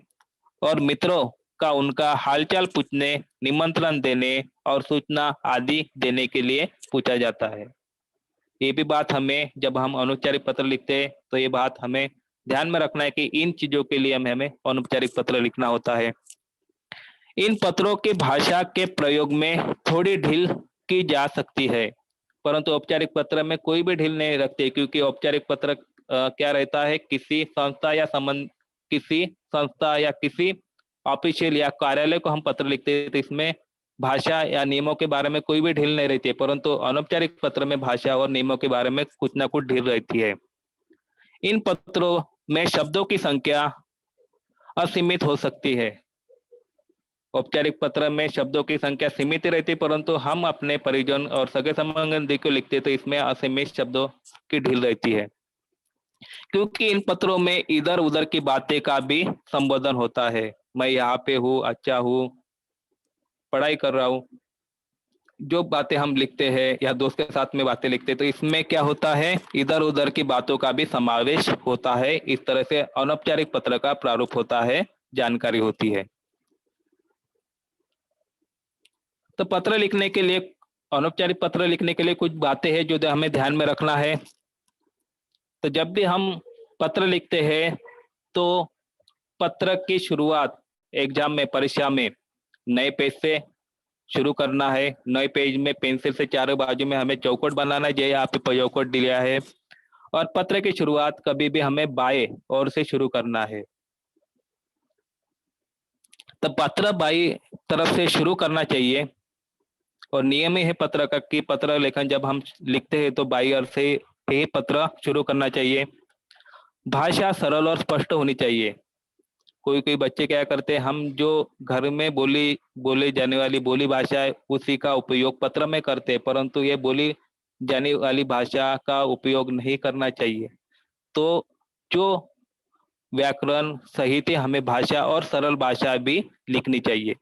और मित्रों का उनका हालचाल पूछने, निमंत्रण देने और सूचना आदि देने के लिए पूछा जाता है। ये भी बात हमें, जब हम अनौपचारिक पत्र लिखते हैं तो ये बात हमें ध्यान में रखना है कि इन चीजों के लिए हमें अनौपचारिक पत्र लिखना होता है। इन पत्रों की भाषा के प्रयोग में थोड़ी ढील की जा सकती है, परंतु औपचारिक पत्र में कोई भी ढील नहीं रखते, क्योंकि औपचारिक पत्र क्या रहता है, किसी संस्था या किसी ऑफिशियल या कार्यालय को हम पत्र लिखते हैं, तो इसमें भाषा या नियमों के बारे में कोई भी ढील नहीं रहती है, परंतु अनौपचारिक पत्र में भाषा और नियमों के बारे में कुछ ना कुछ ढील रहती है। इन पत्रों में शब्दों की संख्या असीमित हो सकती है। औपचारिक पत्र में शब्दों की संख्या सीमित ही रहती है, परंतु हम अपने परिजन और सगे संबंधी को लिखते तो इसमें असीमित शब्दों की ढील रहती है, क्योंकि इन पत्रों में इधर उधर की बातें का भी संबोधन होता है। मैं यहाँ पे हूँ, अच्छा हूँ, पढ़ाई कर रहा हूँ, जो बातें हम लिखते हैं या दोस्त के साथ में बातें लिखते हैं, तो इसमें क्या होता है, इधर उधर की बातों का भी समावेश होता है। इस तरह से अनौपचारिक पत्र का प्रारूप होता है, जानकारी होती है। तो पत्र लिखने के लिए, अनौपचारिक पत्र लिखने के लिए कुछ बातें हैं जो हमें ध्यान में रखना है। तो जब भी हम पत्र लिखते हैं तो पत्र की शुरुआत एग्जाम में, परीक्षा में नए पेज से शुरू करना है। नए पेज में पेंसिल से चारों बाजू में हमें चौकोट बनाना है, जो यहाँ पे चौकोट दिया है। और पत्र की शुरुआत कभी भी हमें बाएं ओर से शुरू करना है। तो पत्र बाई तरफ से शुरू करना चाहिए और नियम ही है पत्र का कि पत्र लेखन जब हम लिखते हैं तो बाई ओर से ही पत्र शुरू करना चाहिए। भाषा सरल और स्पष्ट होनी चाहिए। कोई कोई बच्चे क्या करते हैं, हम जो घर में बोली जाने वाली बोली भाषा है उसी का उपयोग पत्र में करते हैं, परंतु ये बोली जाने वाली भाषा का उपयोग नहीं करना चाहिए। तो जो व्याकरण सहित हमें भाषा और सरल भाषा भी लिखनी चाहिए।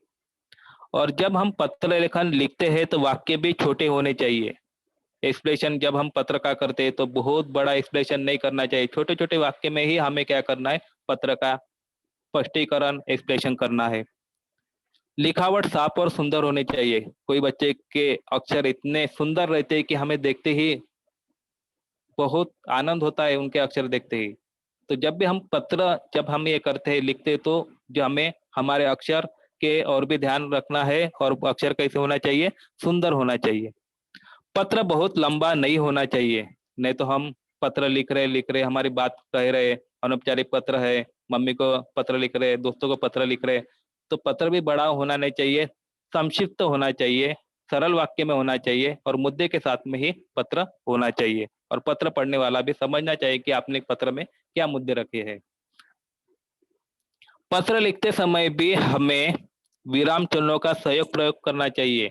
और जब हम पत्र लेखन लिखते हैं तो वाक्य भी छोटे होने चाहिए। एक्सप्रेशन जब हम पत्र का करते हैं तो बहुत बड़ा एक्सप्रेशन नहीं करना चाहिए, छोटे छोटे वाक्य में ही हमें क्या करना है, पत्र का स्पष्टीकरण, एक्सप्रेशन करना है। लिखावट साफ और सुंदर होनी चाहिए। कोई बच्चे के अक्षर इतने सुंदर रहते हैं कि हमें देखते ही बहुत आनंद होता है उनके अक्षर देखते ही। तो जब भी हम पत्र, जब हम ये करते हैं, लिखते हैं, तो जो हमें हमारे अक्षर के और भी ध्यान रखना है, और अक्षर कैसे होना चाहिए, सुंदर होना चाहिए। पत्र बहुत लंबा नहीं होना चाहिए, नहीं तो हम पत्र लिख रहे हमारी बात कह रहे, अनौपचारिक पत्र है, मम्मी को पत्र लिख रहे, दोस्तों को पत्र लिख रहे, तो पत्र भी बड़ा होना नहीं चाहिए, संक्षिप्त होना चाहिए, सरल वाक्य में होना चाहिए, और मुद्दे के साथ में ही पत्र होना चाहिए। और पत्र पढ़ने वाला भी समझना चाहिए कि आपने पत्र में क्या मुद्दे रखे हैं। पत्र लिखते समय भी हमें विराम चिन्हों का सहयोग प्रयोग करना चाहिए,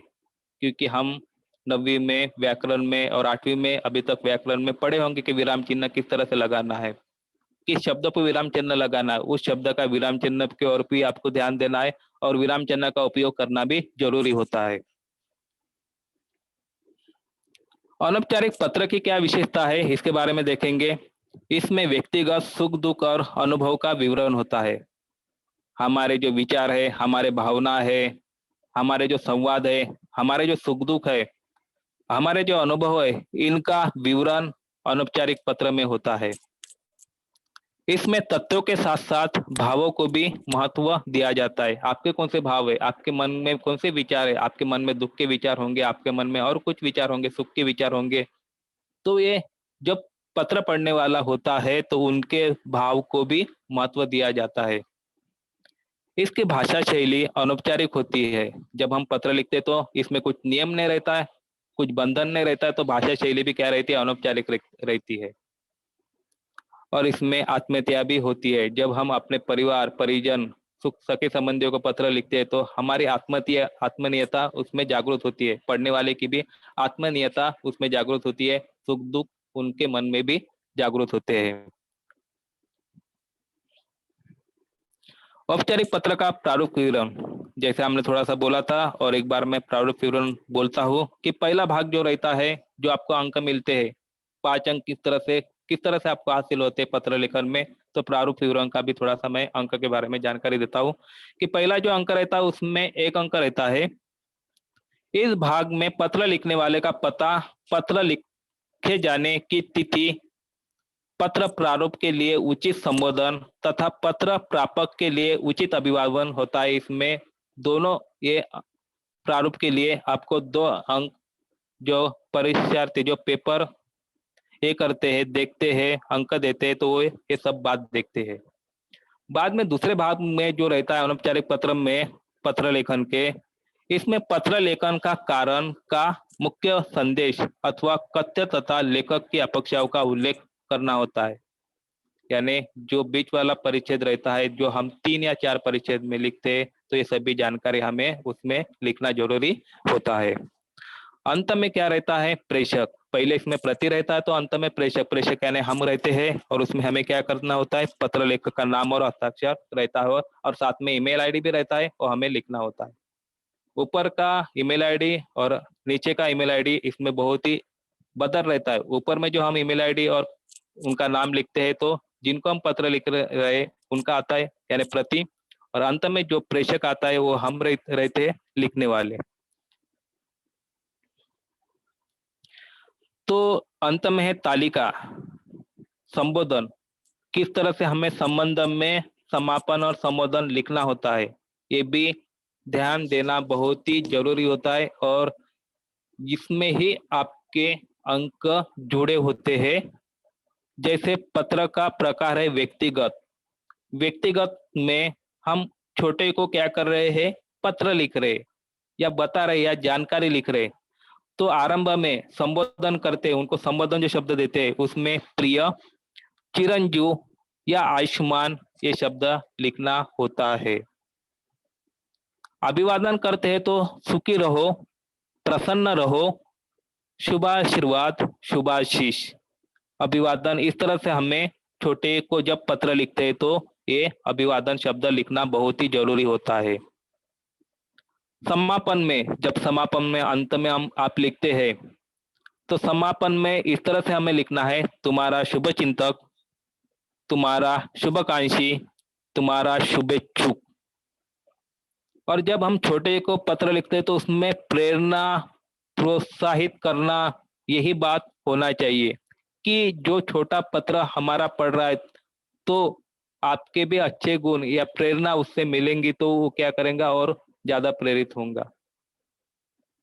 क्योंकि हम 9वीं में व्याकरण में और 8वीं में अभी तक व्याकरण में पढ़े होंगे कि विराम चिन्ह किस तरह से लगाना है, किस शब्द पर विराम चिन्ह लगाना है, उस शब्द का विराम चिन्ह की ओर भी आपको ध्यान देना है, और विराम चिन्ह का उपयोग करना भी जरूरी होता है। अनौपचारिक पत्र की क्या विशेषता है, इसके बारे में देखेंगे। इसमें व्यक्तिगत सुख दुख और अनुभव का विवरण होता है। हमारे जो विचार है, हमारे भावना है, हमारे जो संवाद है, हमारे जो सुख दुख है, हमारे जो अनुभव है, इनका विवरण अनौपचारिक पत्र में होता है। इसमें तथ्यों के साथ साथ भावों को भी महत्व दिया जाता है। आपके कौन से भाव है, आपके मन में कौन से विचार है, आपके मन में दुख के विचार होंगे, आपके मन में और कुछ विचार होंगे, सुख के विचार होंगे, तो ये जब पत्र पढ़ने वाला होता है तो उनके भाव को भी महत्व दिया जाता है। इसकी भाषा शैली अनौपचारिक होती है। जब हम पत्र लिखते तो इसमें कुछ नियम नहीं रहता है, कुछ बंधन नहीं रहता है, तो भाषा शैली भी क्या रहती है, अनौपचारिक रहती है। और इसमें आत्मीयता भी होती है। जब हम अपने परिवार परिजन सुख सके संबंधियों को पत्र लिखते हैं तो हमारी आत्मीयता उसमें जागृत होती है, पढ़ने वाले की भी आत्मीयता उसमें जागृत होती है, सुख दुख उनके मन में भी जागृत होते हैं। औपचारिक पत्र का प्रारूप विवरण, जैसे हमने थोड़ा सा बोला था, और एक बार मैं प्रारूप विवरण बोलता हूँ कि पहला भाग जो रहता है, जो आपको अंक मिलते हैं, 5 अंक किस तरह से आपको हासिल होते हैं पत्र लेखन में, तो प्रारूप विवरण का भी थोड़ा सा मैं अंक के बारे में जानकारी देता हूँ। कि पहला जो अंक रहता है उसमें 1 अंक रहता है। इस भाग में पत्र लिखने वाले का पता, पत्र लिखे जाने की तिथि, पत्र प्रारूप के लिए उचित संबोधन तथा पत्र प्रापक के लिए उचित अभिवादन होता है। इसमें दोनों ये प्रारूप के लिए आपको 2 अंक, जो परीक्षार्थी जो पेपर ये करते हैं, देखते हैं, अंक देते हैं, तो वो ये सब बात देखते हैं। बाद में दूसरे भाग में जो रहता है अनौपचारिक पत्र में पत्र लेखन के, इसमें पत्र लेखन का कारण का मुख्य संदेश अथवा कथ्य तथा लेखक की अपेक्षाओं का उल्लेख करना होता है। यानी जो बीच वाला परिच्छेद रहता है, जो हम 3 या 4 परिच्छेद में लिखते हैं, तो ये सभी जानकारी हमें उसमें लिखना जरूरी होता है। अंत में क्या रहता है, प्रेषक। पहले इसमें प्रति रहता है, तो अंत में प्रेषक। प्रेषक यानी हम रहते हैं, और उसमें हमें क्या करना होता है, पत्र लेखक का नाम और हस्ताक्षर रहता है, और साथ में ईमेल आईडी भी रहता है, और हमें लिखना होता है। ऊपर का ईमेल आईडी और नीचे का ईमेल आईडी इसमें बहुत ही बदल रहता है। ऊपर में जो हम ईमेल आईडी और उनका नाम लिखते हैं, तो जिनको हम पत्र लिख रहे उनका आता है यानी प्रति, और अंत में जो प्रेषक आता है वो हम रहते हैं लिखने वाले। तो अंत में है तालिका, संबोधन। किस तरह से हमें संबंध में समापन और संबोधन लिखना होता है, ये भी ध्यान देना बहुत ही जरूरी होता है, और इसमें ही आपके अंक जुड़े होते हैं। जैसे पत्र का प्रकार है व्यक्तिगत। व्यक्तिगत में हम छोटे को क्या कर रहे हैं, पत्र लिख रहे या बता रहे या जानकारी लिख रहे, तो आरंभ में संबोधन करते हैं, उनको संबोधन जो शब्द देते हैं उसमें प्रिय, चिरंजीव या आयुष्मान ये शब्द लिखना होता है। अभिवादन करते हैं तो सुखी रहो, प्रसन्न रहो, शुभाशीर्वाद, शुभाशीष। अभिवादन इस तरह से हमें छोटे को जब पत्र लिखते हैं तो ये अभिवादन शब्द लिखना बहुत ही जरूरी होता है। समापन में, जब समापन में अंत में हम आप लिखते हैं, तो समापन में इस तरह से हमें लिखना है, तुम्हारा शुभ चिंतक, तुम्हारा शुभकांक्षी, तुम्हारा शुभेच्छुक। और जब हम छोटे को पत्र लिखते हैं तो उसमें प्रेरणा, प्रोत्साहित करना, यही बात होना चाहिए कि जो छोटा पत्र हमारा पढ़ रहा है तो आपके भी अच्छे गुण या प्रेरणा उससे मिलेंगी तो वो क्या करेंगे और ज्यादा प्रेरित होगा।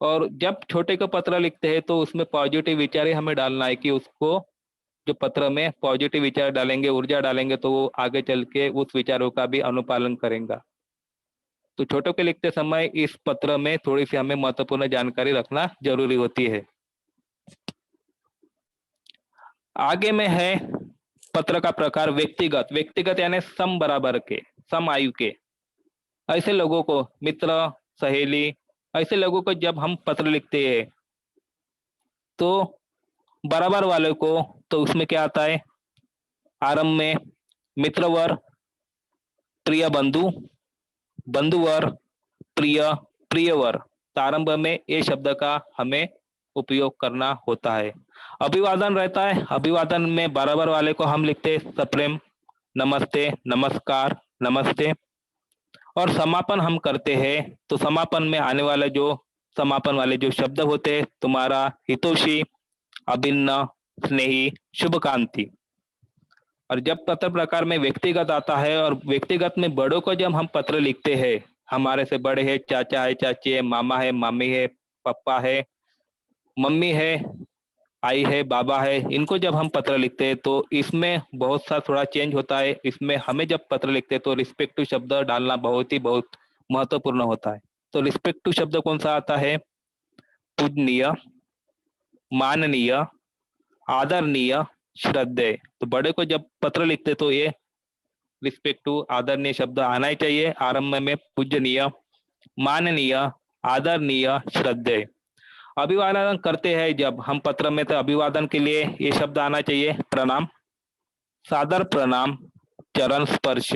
और जब छोटे को पत्र लिखते हैं तो उसमें पॉजिटिव विचार ही हमें डालना है कि उसको जो पत्र में पॉजिटिव विचार डालेंगे, ऊर्जा डालेंगे तो वो आगे चल के उस विचारों का भी अनुपालन करेगा। तो छोटों के लिखते समय इस पत्र में थोड़ी सी हमें महत्वपूर्ण जानकारी रखना जरूरी होती है। आगे में है पत्र का प्रकार व्यक्तिगत। व्यक्तिगत यानी सम बराबर के, सम आयु के ऐसे लोगों को, मित्र, सहेली, ऐसे लोगों को जब हम पत्र लिखते हैं तो बराबर वाले को, तो उसमें क्या आता है, आरंभ में मित्रवर, प्रिय बंधु, बंधुवर, प्रिय, प्रियवर। तो आरंभ में ये शब्द का हमें उपयोग करना होता है। अभिवादन रहता है, अभिवादन में बराबर वाले को हम लिखते हैं सप्रेम, नमस्ते, नमस्कार, नमस्ते। और समापन हम करते हैं तो समापन में आने वाले जो समापन वाले जो शब्द होते हैं, तुम्हारा, हितोषी, अभिन्न, स्नेही, शुभकांति। और जब पत्र प्रकार में व्यक्तिगत आता है, और व्यक्तिगत में बड़ों को जब हम पत्र लिखते हैं, हमारे से बड़े हैं, चाचा है, चाची है, मामा है, मामी है, पापा है, मम्मी है, आई है, बाबा है, इनको जब हम पत्र लिखते हैं तो इसमें बहुत सा थोड़ा चेंज होता है। इसमें हमें जब पत्र लिखते हैं तो रिस्पेक्टिव शब्द डालना बहुत महत्वपूर्ण होता है। तो रिस्पेक्टिव शब्द कौन सा आता है, पूजनीय, माननीय, आदरणीय, श्रद्धेय। तो बड़े को जब पत्र लिखते तो ये रिस्पेक्टिव आदरणीय शब्द आना ही चाहिए आरंभ में, पूजनीय, माननीय, आदरणीय, श्रद्धेय। अभिवादन करते हैं जब हम पत्र में, तो अभिवादन के लिए ये शब्द आना चाहिए प्रणाम, सादर प्रणाम, चरण स्पर्श।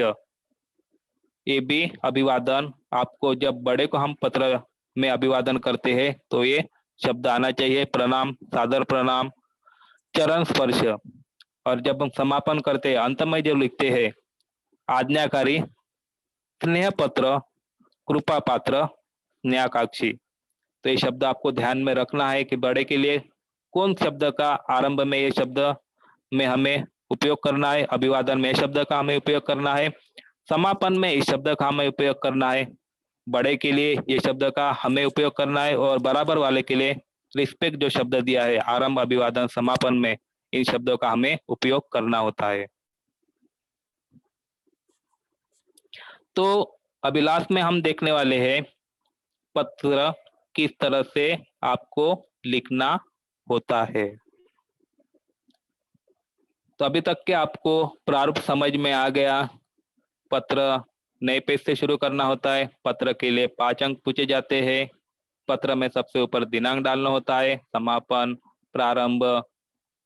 ये भी अभिवादन आपको, जब बड़े को हम पत्र में अभिवादन करते हैं तो ये शब्द आना चाहिए प्रणाम, सादर प्रणाम, चरण स्पर्श। और जब हम समापन करते हैं, अंत में जब लिखते हैं आज्ञाकारी, स्नेह पत्र, कृपा पात्र, न्याकाक्षी। तो ये शब्द आपको ध्यान में रखना है कि बड़े के लिए कौन शब्द का आरंभ में ये शब्द में हमें उपयोग करना है, अभिवादन में शब्द का हमें उपयोग करना है, समापन में इस शब्द का हमें उपयोग करना है, बड़े के लिए ये शब्द का हमें उपयोग करना है, और बराबर वाले के लिए रिस्पेक्ट जो शब्द दिया है आरंभ, अभिवादन, समापन में, इन शब्दों का हमें उपयोग करना होता है। तो अभी लास्ट में हम देखने वाले हैं पत्र किस तरह से आपको लिखना होता है। तो अभी तक के आपको प्रारूप समझ में आ गया। पत्र नए पेज से शुरू करना होता है, पत्र के लिए 5 अंक पूछे जाते हैं, पत्र में सबसे ऊपर दिनांक डालना होता है, समापन, प्रारंभ,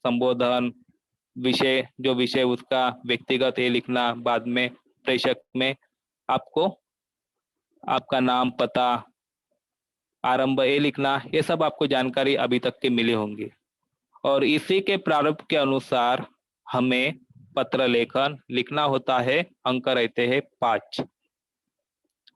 संबोधन, विषय, जो विषय उसका व्यक्तिगत है लिखना, बाद में प्रेषक में आपको आपका नाम, पता, आरंभ ये लिखना। ये सब आपको जानकारी अभी तक के मिली होंगी। और इसी के प्रारूप के अनुसार हमें पत्र लेखन लिखना होता है। अंक रहते हैं 5।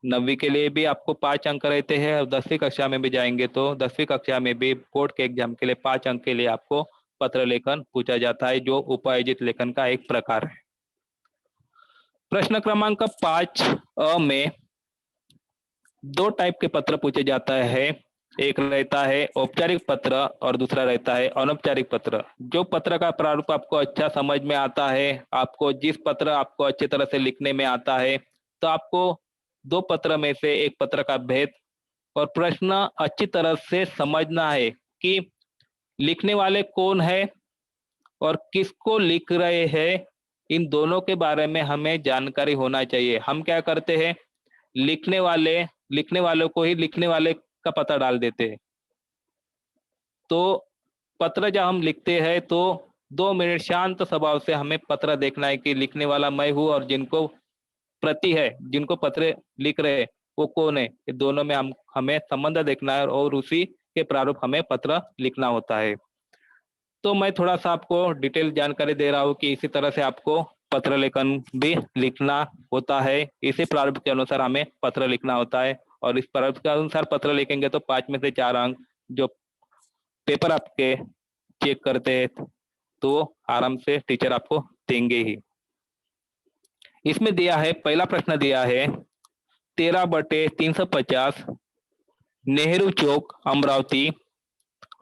9वीं के लिए भी आपको 5 अंक रहते हैं, और 10वीं कक्षा में भी जाएंगे तो 10वीं कक्षा में भी बोर्ड के एग्जाम के लिए 5 अंक के लिए आपको पत्र लेखन पूछा जाता है, जो उपायोजित लेखन का एक प्रकार है। प्रश्न क्रमांक 5 अ में 2 टाइप के पत्र पूछे जाता है। एक रहता है औपचारिक पत्र और दूसरा रहता है अनौपचारिक पत्र। जो पत्र का प्रारूप आपको अच्छा समझ में आता है, आपको जिस पत्र आपको अच्छी तरह से लिखने में आता है, तो आपको 2 पत्र में से एक पत्र का भेद और प्रश्न अच्छी तरह से समझना है कि लिखने वाले कौन है और किसको लिख रहे हैं। इन दोनों के बारे में हमें जानकारी होना चाहिए। हम क्या करते हैं, लिखने वालों को ही लिखने वाले का पता डाल देते हैं। तो पत्र जब हम लिखते हैं तो 2 मिनट शांत स्वभाव से हमें पत्र देखना है कि लिखने वाला मैं हूँ और जिनको प्रति है, जिनको पत्र लिख रहे हैं वो कौन है। ये दोनों में हमें संबंध देखना है और उसी के प्रारूप हमें पत्र लिखना होता है। तो मैं थोड़ा सा आपको डिटेल जानकारी दे रहा हूँ कि इसी तरह से आपको पत्र लेखन भी लिखना होता है। इसी प्रारूप के अनुसार हमें पत्र लिखना होता है, और इस प्रारूप के अनुसार पत्र लिखेंगे तो 5 में से 4 अंक जो पेपर आपके चेक करते हैं तो आराम से टीचर आपको देंगे ही। इसमें दिया है, पहला प्रश्न दिया है 13/350 नेहरू चौक अमरावती,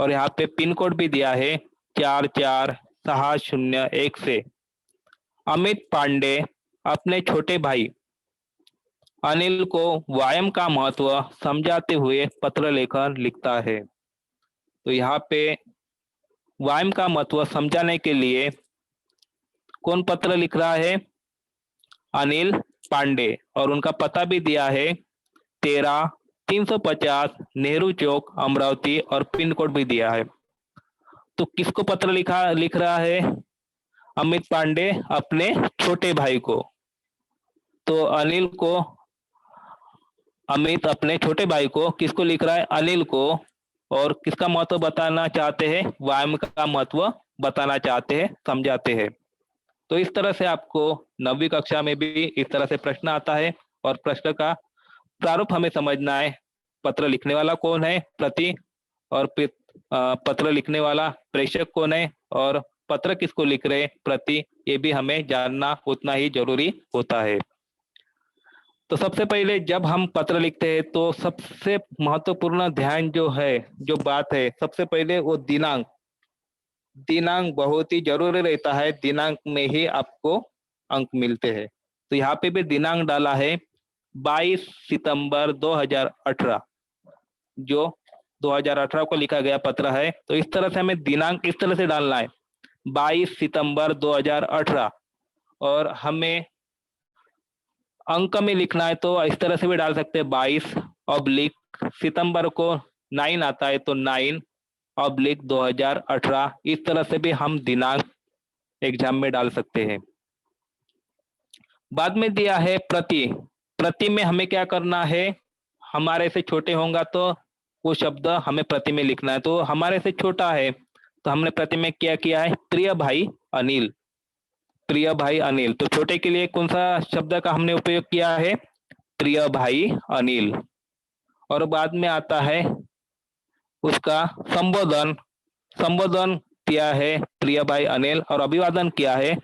और यहाँ पे पिन कोड भी दिया है 446001 से। अमित पांडे अपने छोटे भाई अनिल को व्यायाम का महत्व समझाते हुए पत्र लेकर लिखता है। तो यहाँ पे व्यायाम का महत्व समझाने के लिए कौन पत्र लिख रहा है? अनिल पांडे, और उनका पता भी दिया है 13/350 नेहरू चौक अमरावती, और पिन कोड भी दिया है। तो किसको पत्र लिख रहा है? अमित पांडे अपने छोटे भाई को। तो अनिल को, अमित अपने छोटे भाई को किसको लिख रहा है? अनिल को। और किसका महत्व बताना चाहते हैं? व्यायाम का महत्व बताना चाहते हैं, समझाते हैं। तो इस तरह से आपको 9वीं कक्षा में भी इस तरह से प्रश्न आता है, और प्रश्न का प्रारूप हमें समझना है। पत्र लिखने वाला कौन है? प्रति, और पत्र लिखने वाला प्रेषक कौन है, और पत्र किसको लिख रहे? प्रति। ये भी हमें जानना उतना ही जरूरी होता है। तो सबसे पहले जब हम पत्र लिखते हैं तो सबसे महत्वपूर्ण ध्यान जो है, जो बात है, सबसे पहले वो दिनांक। दिनांक बहुत ही जरूरी रहता है, दिनांक में ही आपको अंक मिलते हैं। तो यहाँ पे भी दिनांक डाला है 22 सितंबर 2018, जो 2018 को लिखा गया पत्र है। तो इस तरह से हमें दिनांक इस तरह से डालना है 22 सितंबर 2018, और हमें अंक में लिखना है तो इस तरह से भी डाल सकते हैं 22 सितंबर को 9 आता है तो 9/2018। इस तरह से भी हम दिनांक एग्जाम में डाल सकते हैं। बाद में दिया है प्रति। प्रति में हमें क्या करना है? हमारे से छोटे होगा तो वो शब्द हमें प्रति में लिखना है। तो हमारे से छोटा है तो हमने प्रति में क्या किया है? प्रिय भाई अनिल। प्रिय भाई अनिल। तो छोटे के लिए कौन सा शब्द का हमने उपयोग किया है? प्रिय भाई अनिल। और बाद में आता है उसका संबोधन। संबोधन किया है प्रिय भाई अनिल, और अभिवादन किया है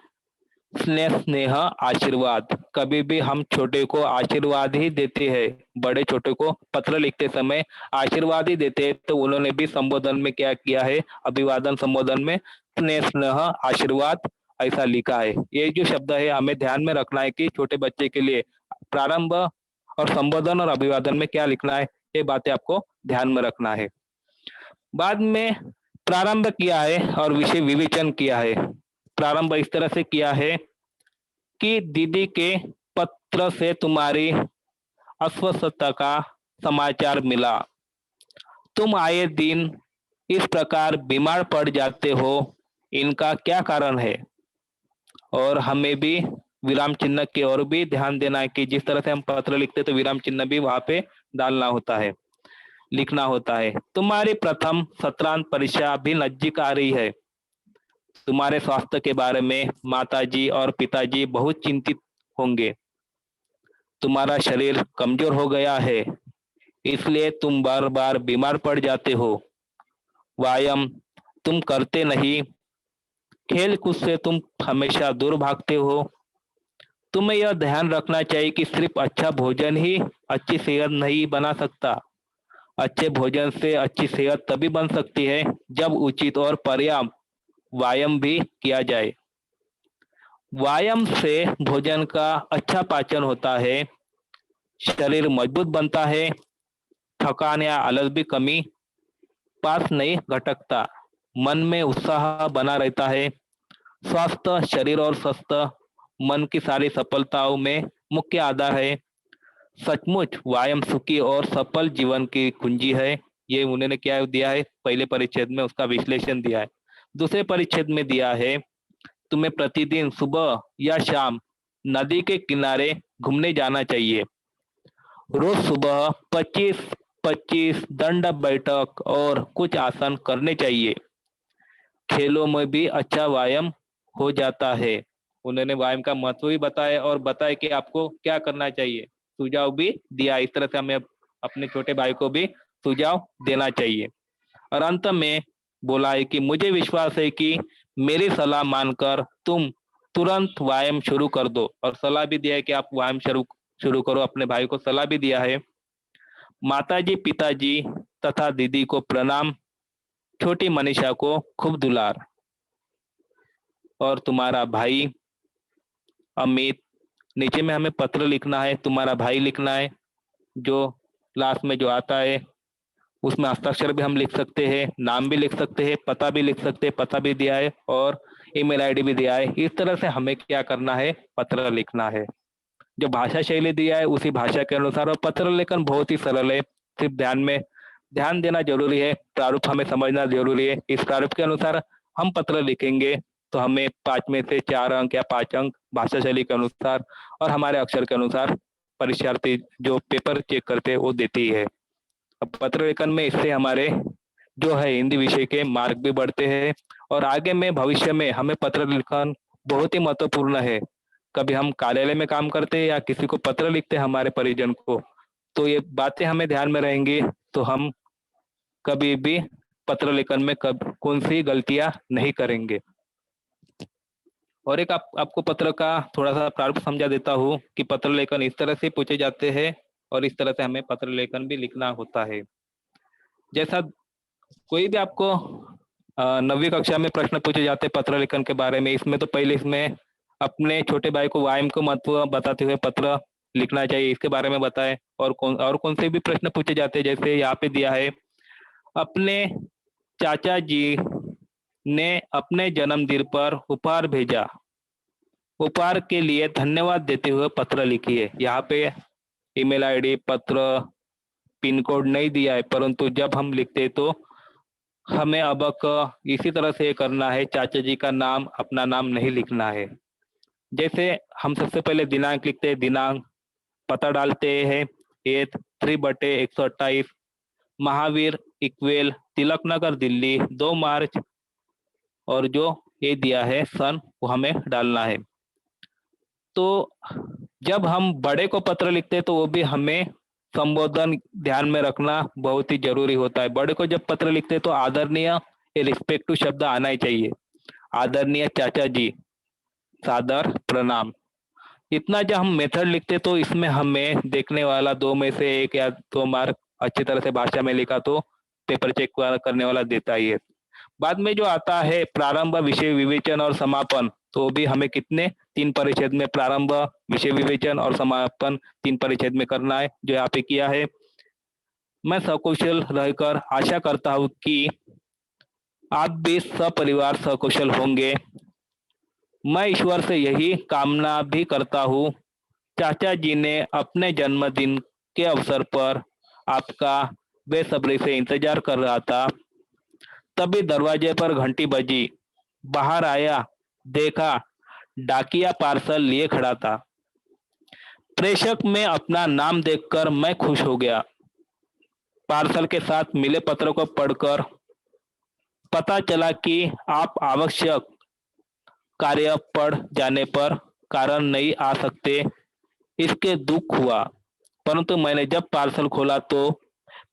स्नेह आशीर्वाद। कभी भी हम छोटे को आशीर्वाद ही देते हैं, बड़े छोटे को पत्र लिखते समय आशीर्वाद ही देते हैं। तो उन्होंने भी संबोधन में क्या किया है? अभिवादन संबोधन में स्नेह आशीर्वाद ऐसा लिखा है। ये जो शब्द है हमें ध्यान में रखना है कि छोटे बच्चे के लिए प्रारंभ और संबोधन और अभिवादन में क्या लिखना है, ये बातें आपको ध्यान में रखना है। बाद में प्रारंभ किया है और विषय विवेचन किया है। प्रारंभ इस तरह से किया है कि दीदी के पत्र से तुम्हारी अस्वस्थता का समाचार मिला। तुम आए दिन इस प्रकार बीमार पड़ जाते हो, इनका क्या कारण है? और हमें भी विराम चिन्ह की ओर भी ध्यान देना है कि जिस तरह से हम पत्र लिखते तो विराम चिन्ह भी वहां पे डालना होता है, लिखना होता है। तुम्हारी प्रथम सत्रांत परीक्षा भी नजदीक आ रही है। तुम्हारे स्वास्थ्य के बारे में माताजी और पिताजी बहुत चिंतित होंगे। तुम्हारा शरीर कमजोर हो गया है, इसलिए तुम बार बार बीमार पड़ जाते हो। व्यायाम तुम करते नहीं, खेल कूद से तुम हमेशा दूर भागते हो। तुम्हें यह ध्यान रखना चाहिए कि सिर्फ अच्छा भोजन ही अच्छी सेहत नहीं बना सकता। अच्छे भोजन से अच्छी सेहत तभी बन सकती है जब उचित और पर्याप्त व्यायाम भी किया जाए। व्यायाम से भोजन का अच्छा पाचन होता है, शरीर मजबूत बनता है, थकान या आलस भी कमी पास नहीं घटकता, मन में उत्साह बना रहता है। स्वस्थ शरीर और स्वस्थ मन की सारी सफलताओं में मुख्य आधार है। सचमुच व्यायाम सुखी और सफल जीवन की कुंजी है। ये उन्होंने क्या दिया है? पहले परिच्छेद में उसका विश्लेषण दिया है। दूसरे परिच्छेद में दिया है तुम्हें प्रतिदिन सुबह या शाम नदी के किनारे घूमने जाना चाहिए। रोज सुबह 25-25 दंड बैठक और कुछ आसन करने चाहिए। खेलों में भी अच्छा व्यायाम हो जाता है। उन्होंने व्यायाम का महत्व भी बताया और बताया कि आपको क्या करना चाहिए, सुझाव भी दिया। इस तरह से हमें अपने छोटे भाई को भी सुझाव देना चाहिए। और अंत में बोला है कि मुझे विश्वास है कि मेरी सलाह मानकर तुम तुरंत व्यायाम शुरू कर दो। और सलाह भी दिया है कि आप व्यायाम शुरू शुरू करो। अपने भाई को सलाह भी दिया है, माताजी पिताजी तथा दीदी को प्रणाम, छोटी मनीषा को खूब दुलार। और तुम्हारा भाई अमित, नीचे में हमें पत्र लिखना है, तुम्हारा भाई लिखना है, जो लास्ट में जो आता है उसमें हस्ताक्षर भी हम लिख सकते हैं, नाम भी लिख सकते हैं, पता भी लिख सकते हैं, पता भी दिया है और ईमेल आईडी भी दिया है। इस तरह से हमें क्या करना है, पत्र लिखना है। जो भाषा शैली दिया है उसी भाषा के अनुसार, और पत्र लेखन बहुत ही सरल है। सिर्फ ध्यान देना जरूरी है, प्रारूप हमें समझना जरूरी है। इस प्रारूप के अनुसार हम पत्र लिखेंगे तो हमें 5 में से 4 अंक या 5 अंक भाषा शैली के अनुसार और हमारे अक्षर के अनुसार परीक्षार्थी जो पेपर चेक करते हैं वो देती है। अब पत्र लेखन में इससे हमारे जो है हिंदी विषय के मार्क भी बढ़ते हैं और आगे में भविष्य में हमें पत्र लिखन बहुत ही महत्वपूर्ण है। कभी हम कार्यालय में काम करते हैं या किसी को पत्र लिखते हैं हमारे परिजन को, तो ये बातें हमें ध्यान में रहेंगी, तो हम कभी भी पत्र लेखन में कौन सी गलतियां नहीं करेंगे। और एक आपको पत्र का थोड़ा सा प्रारूप समझा देता हूँ कि पत्र लेखन इस तरह से पूछे जाते हैं और इस तरह से हमें पत्र लेखन भी लिखना होता है। जैसा कोई भी आपको 9वीं कक्षा में प्रश्न पूछे जाते हैं पत्र लेखन के बारे में, इसमें तो पहले इसमें अपने छोटे भाई को व्यायाम को महत्व बताते हुए पत्र लिखना चाहिए, इसके बारे में बताएं। और कौन से भी प्रश्न पूछे जाते हैं, जैसे यहाँ पे दिया है, अपने चाचा जी ने अपने जन्मदिन पर उपहार भेजा, उपहार के लिए धन्यवाद देते हुए पत्र लिखिए। यहाँ पे ईमेल आईडी, पत्र, पिन कोड नहीं दिया है, परंतु जब हम लिखते हैं तो हमें अब इसी तरह से करना है, चाचा जी का नाम, अपना नाम नहीं लिखना है। जैसे हम सबसे पहले दिनांक लिखते हैं, दिनांक, पता डालते हैं 3/128 महावीर इक्वेल तिलक नगर दिल्ली 2 मार्च, और जो ये दिया है सन वो हमें डालना है। तो जब हम बड़े को पत्र लिखते हैं तो वो भी हमें संबोधन ध्यान में रखना बहुत ही जरूरी होता है। बड़े को जब पत्र लिखते हैं तो आदरणीय, रिस्पेक्टिव शब्द आना ही चाहिए। आदरणीय चाचा जी, सादर प्रणाम। इतना जब हम मेथड लिखते तो इसमें हमें देखने वाला 2 में से 1 या 2 मार्क अच्छी तरह से भाषा में लिखा तो पेपर चेक करने वाला देता ही है। बाद में जो आता है प्रारंभ, विषय विवेचन और समापन, तो भी हमें कितने 3 परिच्छेद में प्रारंभ, विषय विवेचन और समापन 3 परिच्छेद में करना है, जो यहाँ पे किया है। मैं सकुशल रहकर आशा करता हूँ कि आप भी सपरिवार सकुशल होंगे। मैं ईश्वर से यही कामना भी करता हूँ। चाचा जी ने अपने जन्मदिन के अवसर पर आपका बेसब्री से इंतजार कर रहा था। तभी दरवाजे पर घंटी बजी, बाहर आया, देखा डाकिया पार्सल लिए खड़ा था। प्रेषक में अपना नाम देखकर मैं खुश हो गया। पार्सल के साथ मिले पत्र को पढ़कर पता चला कि आप आवश्यक कार्य पड़ जाने पर कारण नहीं आ सकते, इसके दुख हुआ। परंतु मैंने जब पार्सल खोला तो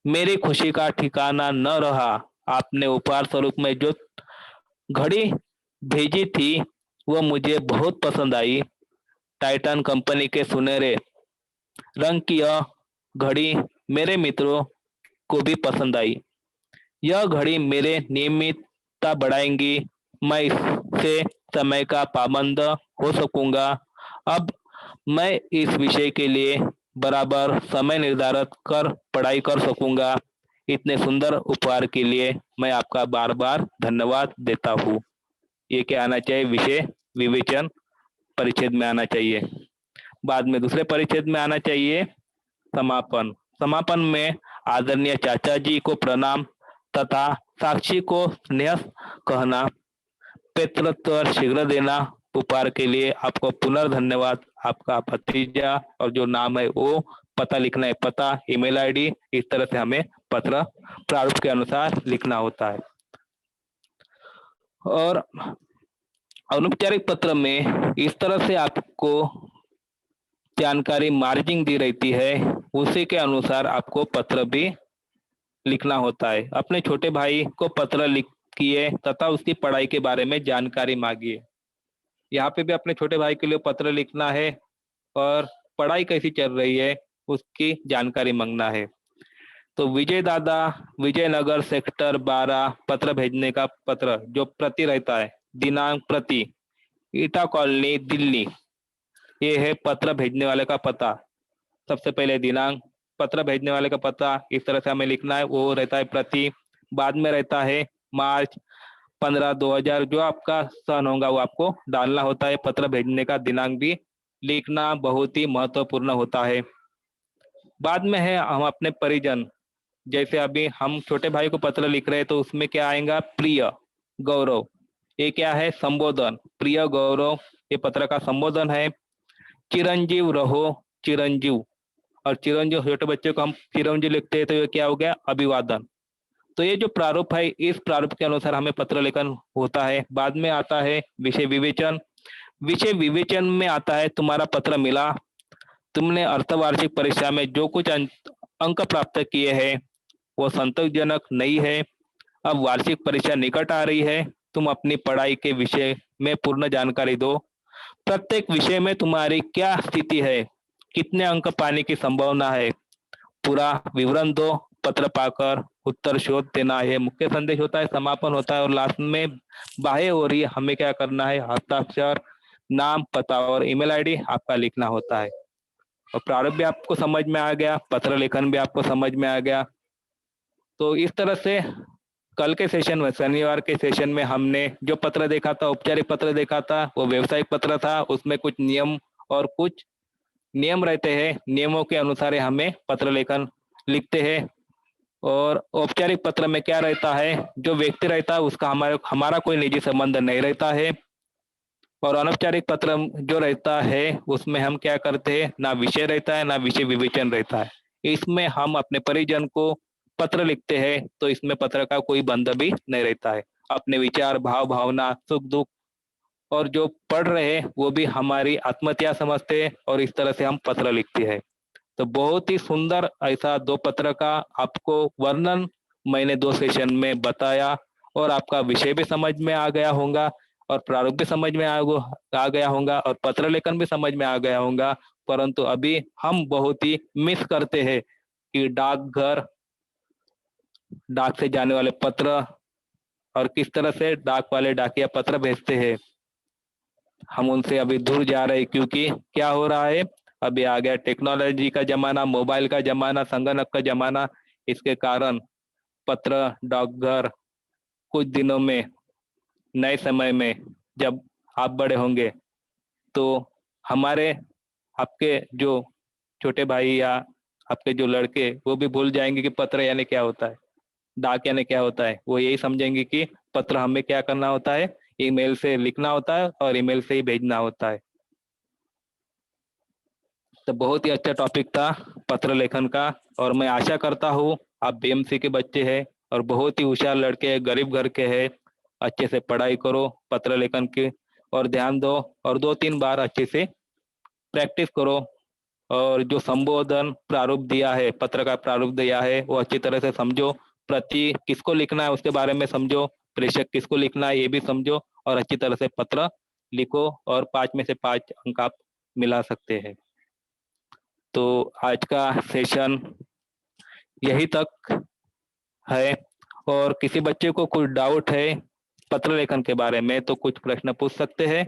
मेरी खुशी का ठिकाना न रहा। आपने उपहार स्वरूप में जो घड़ी भेजी थी वह मुझे बहुत पसंद आई। टाइटन कंपनी के सुनहरे रंग की यह घड़ी मेरे मित्रों को भी पसंद आई। यह घड़ी मेरे नियमितता बढ़ाएंगी। मैं इससे समय का पाबंद हो सकूंगा। अब मैं इस विषय के लिए बराबर समय निर्धारित कर पढ़ाई कर सकूंगा। इतने सुंदर उपहार के लिए मैं आपका बार बार धन्यवाद देता हूँ। ये क्या आना चाहिए, विषय विवेचन परिच्छेद में आना चाहिए। बाद में दूसरे परिच्छेद में आना चाहिए समापन। समापन में आदरणीय चाचा जी को प्रणाम तथा साक्षी को स्नेह कहना, पेत्रत्व शीघ्र देना। उपहार के लिए आपको पुनर्धन्यवाद। आपका भतीजा और जो नाम है वो पता लिखना है, पता, ईमेल आईडी, इस तरह से हमें पत्र प्रारूप के अनुसार लिखना होता है। और अनौपचारिक पत्र में इस तरह से आपको जानकारी मार्जिंग दी रहती है, उसी के अनुसार आपको पत्र भी लिखना होता है। अपने छोटे भाई को पत्र लिखिए तथा उसकी पढ़ाई के बारे में जानकारी मांगिए। यहाँ पे भी अपने छोटे भाई के लिए पत्र लिखना है और पढ़ाई कैसी चल रही है उसकी जानकारी मांगना है। तो विजय दादा, विजयनगर सेक्टर 12 पत्र भेजने का पत्र जो प्रति रहता है, दिनांक प्रति, ईटा कॉलोनी दिल्ली, ये है पत्र भेजने वाले का पता। सबसे पहले दिनांक, पत्र भेजने वाले का पता इस तरह से हमें लिखना है, वो रहता है प्रति। बाद में रहता है मार्च 15 2000, जो आपका सन होगा वो आपको डालना होता है। पत्र भेजने का दिनांक भी लिखना बहुत ही महत्वपूर्ण होता है। बाद में है हम अपने परिजन, जैसे अभी हम छोटे भाई को पत्र लिख रहे हैं तो उसमें क्या आएगा, प्रिय गौरव, ये क्या है, संबोधन, प्रिय गौरव, ये पत्र का संबोधन है। चिरंजीव रहो, चिरंजीव, और चिरंजीव छोटे बच्चे को हम चिरंजीव लिखते हैं तो ये क्या हो गया, अभिवादन। तो ये जो प्रारूप है, इस प्रारूप के अनुसार हमें पत्र लेखन होता है। बाद में आता है विषय विवेचन। विषय विवेचन में आता है तुम्हारा पत्र मिला, तुमने अर्धवार्षिक परीक्षा में जो कुछ अंक प्राप्त किए हैं वो संतोषजनक नहीं है। अब वार्षिक परीक्षा निकट आ रही है, तुम अपनी पढ़ाई के विषय में पूर्ण जानकारी दो। प्रत्येक विषय में तुम्हारी क्या स्थिति है, कितने अंक पाने की संभावना है, पूरा विवरण दो। पत्र पाकर उत्तर शोध देना, है मुख्य संदेश होता है, समापन होता है, और लास्ट में बाह्य और ये हमें क्या करना है, हस्ताक्षर, नाम, पता और ईमेल आईडी आपका लिखना होता है। और प्रारूप भी आपको समझ में आ गया, पत्र लेखन भी आपको समझ में आ गया। तो इस तरह से कल के सेशन में, शनिवार के सेशन में हमने जो पत्र देखा था, औपचारिक पत्र देखा था, वो व्यवसायिक पत्र था। उसमें कुछ नियम और कुछ नियम रहते हैं, नियमों के अनुसार हमें पत्र लेखन लिखते हैं। और औपचारिक पत्र में क्या रहता है, जो व्यक्ति रहता है उसका हमारा कोई निजी संबंध नहीं रहता है। और अनौपचारिक पत्र जो रहता है उसमें हम क्या करते हैं, ना विषय रहता है ना विषय विवेचन रहता है। इसमें हम अपने परिजन को पत्र लिखते हैं तो इसमें पत्र का कोई बंध भी नहीं रहता है। अपने विचार, भाव, भावना, सुख दुख, और जो पढ़ रहे हैं वो भी हमारी आत्महत्या समझते हैं, और इस तरह से हम पत्र लिखते हैं। तो बहुत ही सुंदर ऐसा 2 पत्र का आपको वर्णन मैंने 2 सेशन में बताया, और आपका विषय भी समझ में आ गया होगा, और प्रारूप भी समझ में आ गया होगा, और पत्र लेखन भी समझ में आ गया होगा। परंतु अभी हम बहुत ही मिस करते हैं कि डाकघर, डाक से जाने वाले पत्र, और किस तरह से डाक वाले डाकिया पत्र भेजते हैं। हम उनसे अभी दूर जा रहे हैं, क्योंकि क्या हो रहा है, अभी आ गया टेक्नोलॉजी का जमाना, मोबाइल का जमाना, संगणक का जमाना। इसके कारण पत्र, डाकघर कुछ दिनों में, नए समय में जब आप बड़े होंगे तो हमारे, आपके जो छोटे भाई या आपके जो लड़के, वो भी भूल जाएंगे कि पत्र यानी क्या होता है, डाक यानी क्या होता है। वो यही समझेंगे कि पत्र हमें क्या करना होता है, ईमेल से लिखना होता है और ईमेल से ही भेजना होता है। तो बहुत ही अच्छा टॉपिक था पत्र लेखन का, और मैं आशा करता हूँ आप बीएमसी के बच्चे हैं और बहुत ही होशियार लड़के हैं, गरीब घर के हैं। अच्छे से पढ़ाई करो पत्र लेखन की, और ध्यान दो, और 2-3 बार अच्छे से प्रैक्टिस करो। और जो संबोधन प्रारूप दिया है, पत्र का प्रारूप दिया है, वो अच्छी तरह से समझो। प्रति किसको लिखना है उसके बारे में समझो, प्रेषक किसको लिखना है ये भी समझो, और अच्छी तरह से पत्र लिखो, और 5 में से 5 अंक आप मिला सकते हैं। तो आज का सेशन यही तक है, और किसी बच्चे को कुछ डाउट है पत्र लेखन के बारे में तो कुछ प्रश्न पूछ सकते हैं।